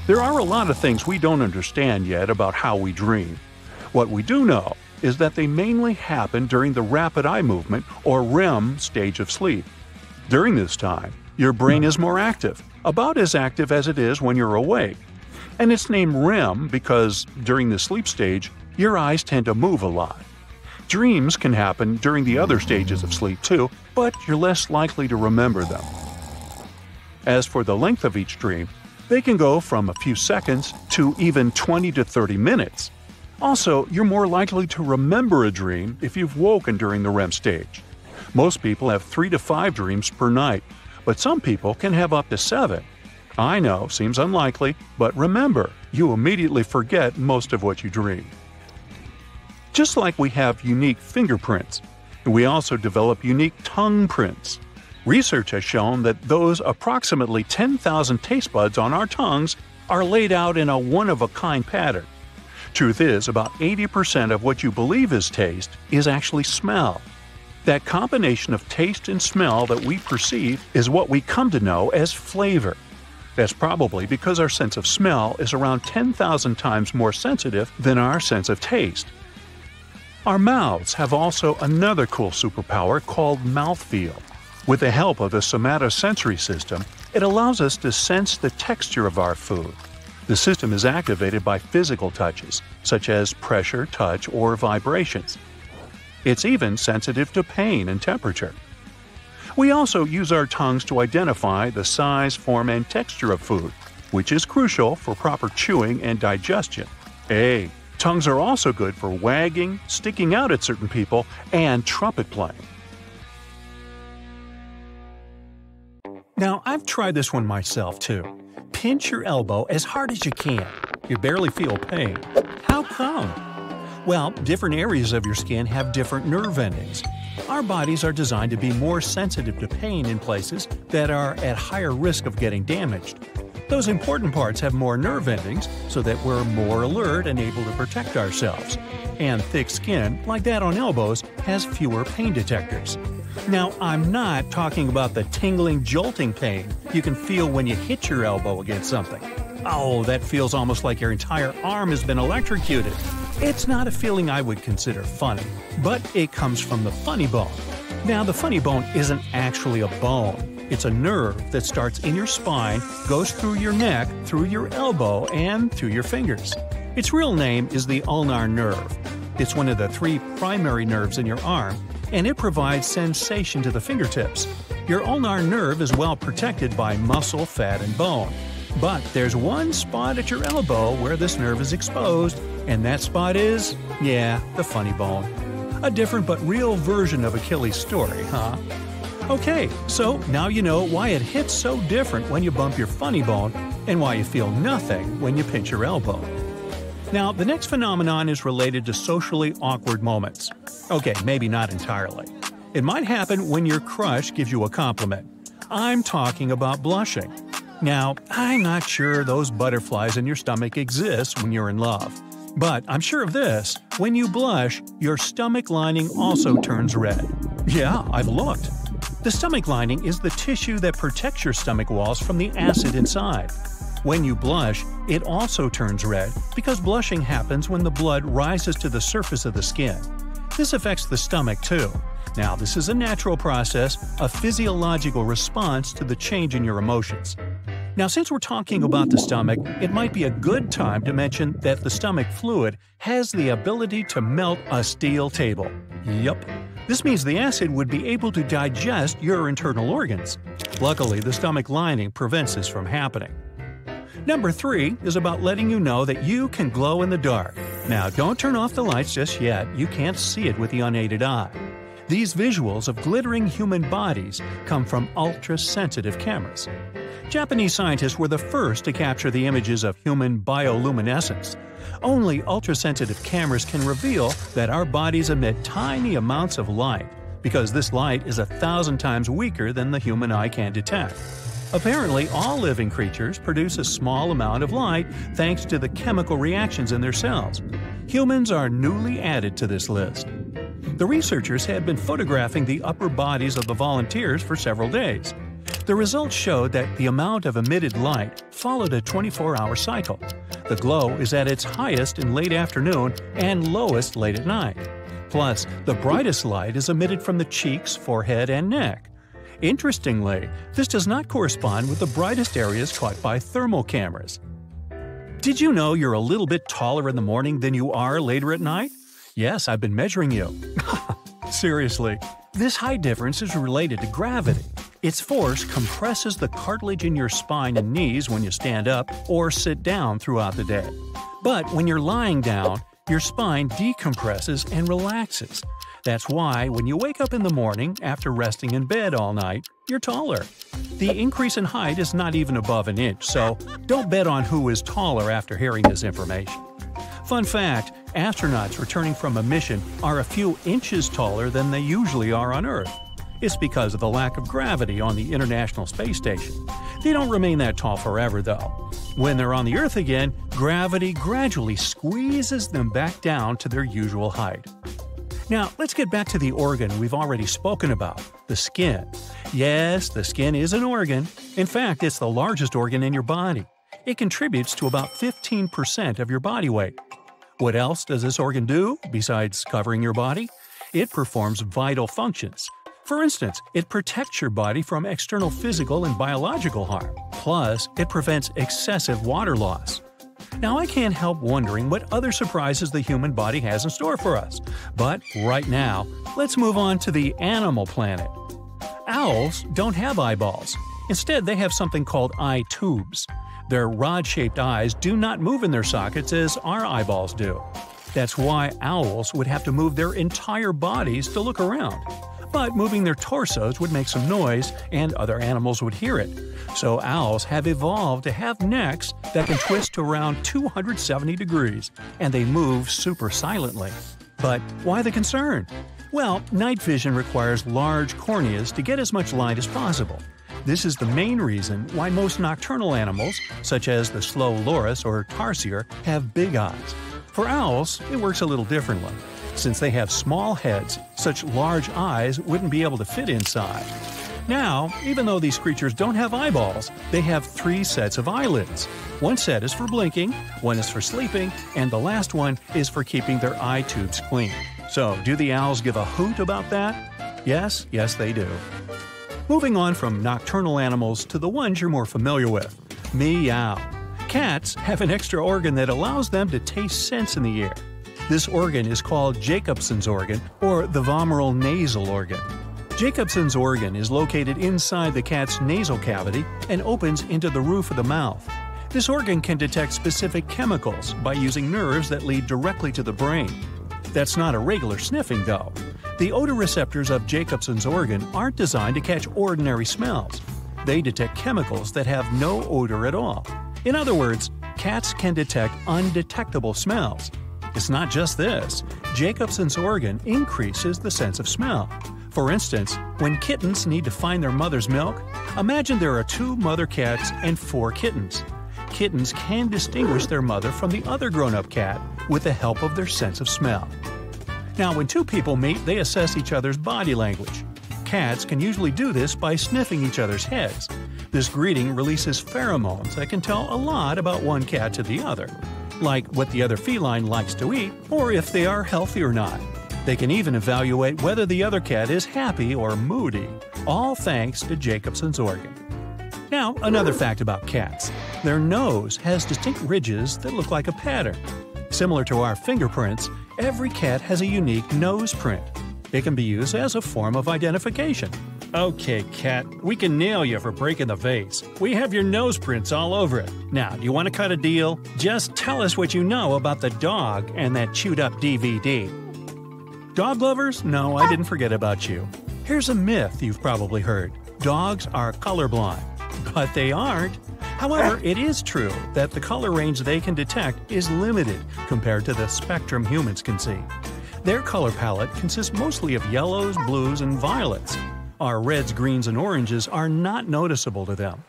There are a lot of things we don't understand yet about how we dream. What we do know is that they mainly happen during the rapid eye movement or REM stage of sleep. During this time, your brain is more active, about as active as it is when you're awake. And it's named REM because during the sleep stage, your eyes tend to move a lot. Dreams can happen during the other stages of sleep too, but you're less likely to remember them. As for the length of each dream, they can go from a few seconds to even 20 to 30 minutes. Also, you're more likely to remember a dream if you've woken during the REM stage. Most people have 3 to 5 dreams per night, but some people can have up to 7. I know, seems unlikely, but remember, you immediately forget most of what you dream. Just like we have unique fingerprints, we also develop unique tongue prints. Research has shown that those approximately 10,000 taste buds on our tongues are laid out in a one-of-a-kind pattern. Truth is, about 80% of what you believe is taste is actually smell. That combination of taste and smell that we perceive is what we come to know as flavor. That's probably because our sense of smell is around 10,000 times more sensitive than our sense of taste. Our mouths have also another cool superpower called mouthfeel. With the help of the somatosensory system, it allows us to sense the texture of our food. The system is activated by physical touches, such as pressure, touch, or vibrations. It's even sensitive to pain and temperature. We also use our tongues to identify the size, form, and texture of food, which is crucial for proper chewing and digestion. Hey, tongues are also good for wagging, sticking out at certain people, and trumpet playing. Now, I've tried this one myself too. Pinch your elbow as hard as you can. You barely feel pain. How come? Well, different areas of your skin have different nerve endings. Our bodies are designed to be more sensitive to pain in places that are at higher risk of getting damaged. Those important parts have more nerve endings so that we're more alert and able to protect ourselves. And thick skin, like that on elbows, has fewer pain detectors. Now, I'm not talking about the tingling, jolting pain you can feel when you hit your elbow against something. Oh, that feels almost like your entire arm has been electrocuted. It's not a feeling I would consider funny, but it comes from the funny bone. Now, the funny bone isn't actually a bone. It's a nerve that starts in your spine, goes through your neck, through your elbow, and through your fingers. Its real name is the ulnar nerve. It's one of the 3 primary nerves in your arm, and it provides sensation to the fingertips. Your ulnar nerve is well protected by muscle, fat, and bone. But there's one spot at your elbow where this nerve is exposed, and that spot is, the funny bone. A different but real version of Achilles' story, huh? Okay, so now you know why it hits so different when you bump your funny bone and why you feel nothing when you pinch your elbow. Now, the next phenomenon is related to socially awkward moments. Okay, maybe not entirely. It might happen when your crush gives you a compliment. I'm talking about blushing. Now, I'm not sure those butterflies in your stomach exist when you're in love. But I'm sure of this, when you blush, your stomach lining also turns red. Yeah, I've looked. The stomach lining is the tissue that protects your stomach walls from the acid inside. When you blush, it also turns red because blushing happens when the blood rises to the surface of the skin. This affects the stomach too. Now, this is a natural process, a physiological response to the change in your emotions. Now, since we're talking about the stomach, it might be a good time to mention that the stomach fluid has the ability to melt a steel table. Yup. This means the acid would be able to digest your internal organs. Luckily, the stomach lining prevents this from happening. Number 3 is about letting you know that you can glow in the dark. Now, don't turn off the lights just yet. You can't see it with the unaided eye. These visuals of glittering human bodies come from ultra-sensitive cameras. Japanese scientists were the first to capture the images of human bioluminescence. Only ultrasensitive cameras can reveal that our bodies emit tiny amounts of light, because this light is 1,000 times weaker than the human eye can detect. Apparently, all living creatures produce a small amount of light thanks to the chemical reactions in their cells. Humans are newly added to this list. The researchers had been photographing the upper bodies of the volunteers for several days. The results showed that the amount of emitted light followed a 24-hour cycle. The glow is at its highest in late afternoon and lowest late at night. Plus, the brightest light is emitted from the cheeks, forehead, and neck. Interestingly, this does not correspond with the brightest areas caught by thermal cameras. Did you know you're a little bit taller in the morning than you are later at night? Yes, I've been measuring you. Seriously, this height difference is related to gravity. Its force compresses the cartilage in your spine and knees when you stand up or sit down throughout the day. But when you're lying down, your spine decompresses and relaxes. That's why when you wake up in the morning after resting in bed all night, you're taller. The increase in height is not even above an inch, so don't bet on who is taller after hearing this information. Fun fact, astronauts returning from a mission are a few inches taller than they usually are on Earth. It's because of the lack of gravity on the International Space Station. They don't remain that tall forever, though. When they're on the Earth again, gravity gradually squeezes them back down to their usual height. Now, let's get back to the organ we've already spoken about, the skin. Yes, the skin is an organ. In fact, it's the largest organ in your body. It contributes to about 15% of your body weight. What else does this organ do besides covering your body? It performs vital functions. For instance, it protects your body from external physical and biological harm. Plus, it prevents excessive water loss. Now, I can't help wondering what other surprises the human body has in store for us. But right now, let's move on to the animal planet. Owls don't have eyeballs. Instead, they have something called eye tubes. Their rod-shaped eyes do not move in their sockets as our eyeballs do. That's why owls would have to move their entire bodies to look around. But moving their torsos would make some noise, and other animals would hear it. So owls have evolved to have necks that can twist to around 270 degrees, and they move super silently. But why the concern? Well, night vision requires large corneas to get as much light as possible. This is the main reason why most nocturnal animals, such as the slow loris or tarsier, have big eyes. For owls, it works a little differently. Since they have small heads, such large eyes wouldn't be able to fit inside. Now, even though these creatures don't have eyeballs, they have 3 sets of eyelids. One set is for blinking, one is for sleeping, and the last one is for keeping their eye tubes clean. So, do the owls give a hoot about that? Yes, they do. Moving on from nocturnal animals to the ones you're more familiar with. Meow. Cats have an extra organ that allows them to taste scents in the air. This organ is called Jacobson's organ, or the vomeral nasal organ. Jacobson's organ is located inside the cat's nasal cavity and opens into the roof of the mouth. This organ can detect specific chemicals by using nerves that lead directly to the brain. That's not a regular sniffing, though. The odor receptors of Jacobson's organ aren't designed to catch ordinary smells. They detect chemicals that have no odor at all. In other words, cats can detect undetectable smells. It's not just this. Jacobson's organ increases the sense of smell. For instance, when kittens need to find their mother's milk, imagine there are 2 mother cats and 4 kittens. Kittens can distinguish their mother from the other grown-up cat with the help of their sense of smell. Now, when 2 people meet, they assess each other's body language. Cats can usually do this by sniffing each other's heads. This greeting releases pheromones that can tell a lot about one cat to the other, like what the other feline likes to eat or if they are healthy or not. They can even evaluate whether the other cat is happy or moody, all thanks to Jacobson's organ. Now, another fact about cats. Their nose has distinct ridges that look like a pattern. Similar to our fingerprints, every cat has a unique nose print. It can be used as a form of identification. Okay, cat, we can nail you for breaking the vase. We have your nose prints all over it. Now, do you want to cut a deal? Just tell us what you know about the dog and that chewed-up DVD. Dog lovers? No, I didn't forget about you. Here's a myth you've probably heard. Dogs are colorblind. But they aren't. However, it is true that the color range they can detect is limited compared to the spectrum humans can see. Their color palette consists mostly of yellows, blues, and violets. Our reds, greens, and oranges are not noticeable to them.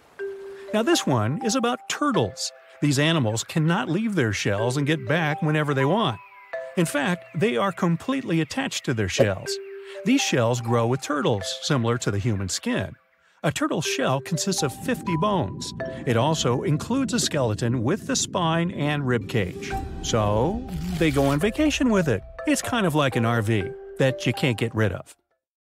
Now this one is about turtles. These animals cannot leave their shells and get back whenever they want. In fact, they are completely attached to their shells. These shells grow with turtles, similar to the human skin. A turtle's shell consists of 50 bones. It also includes a skeleton with the spine and rib cage. So, they go on vacation with it. It's kind of like an RV that you can't get rid of.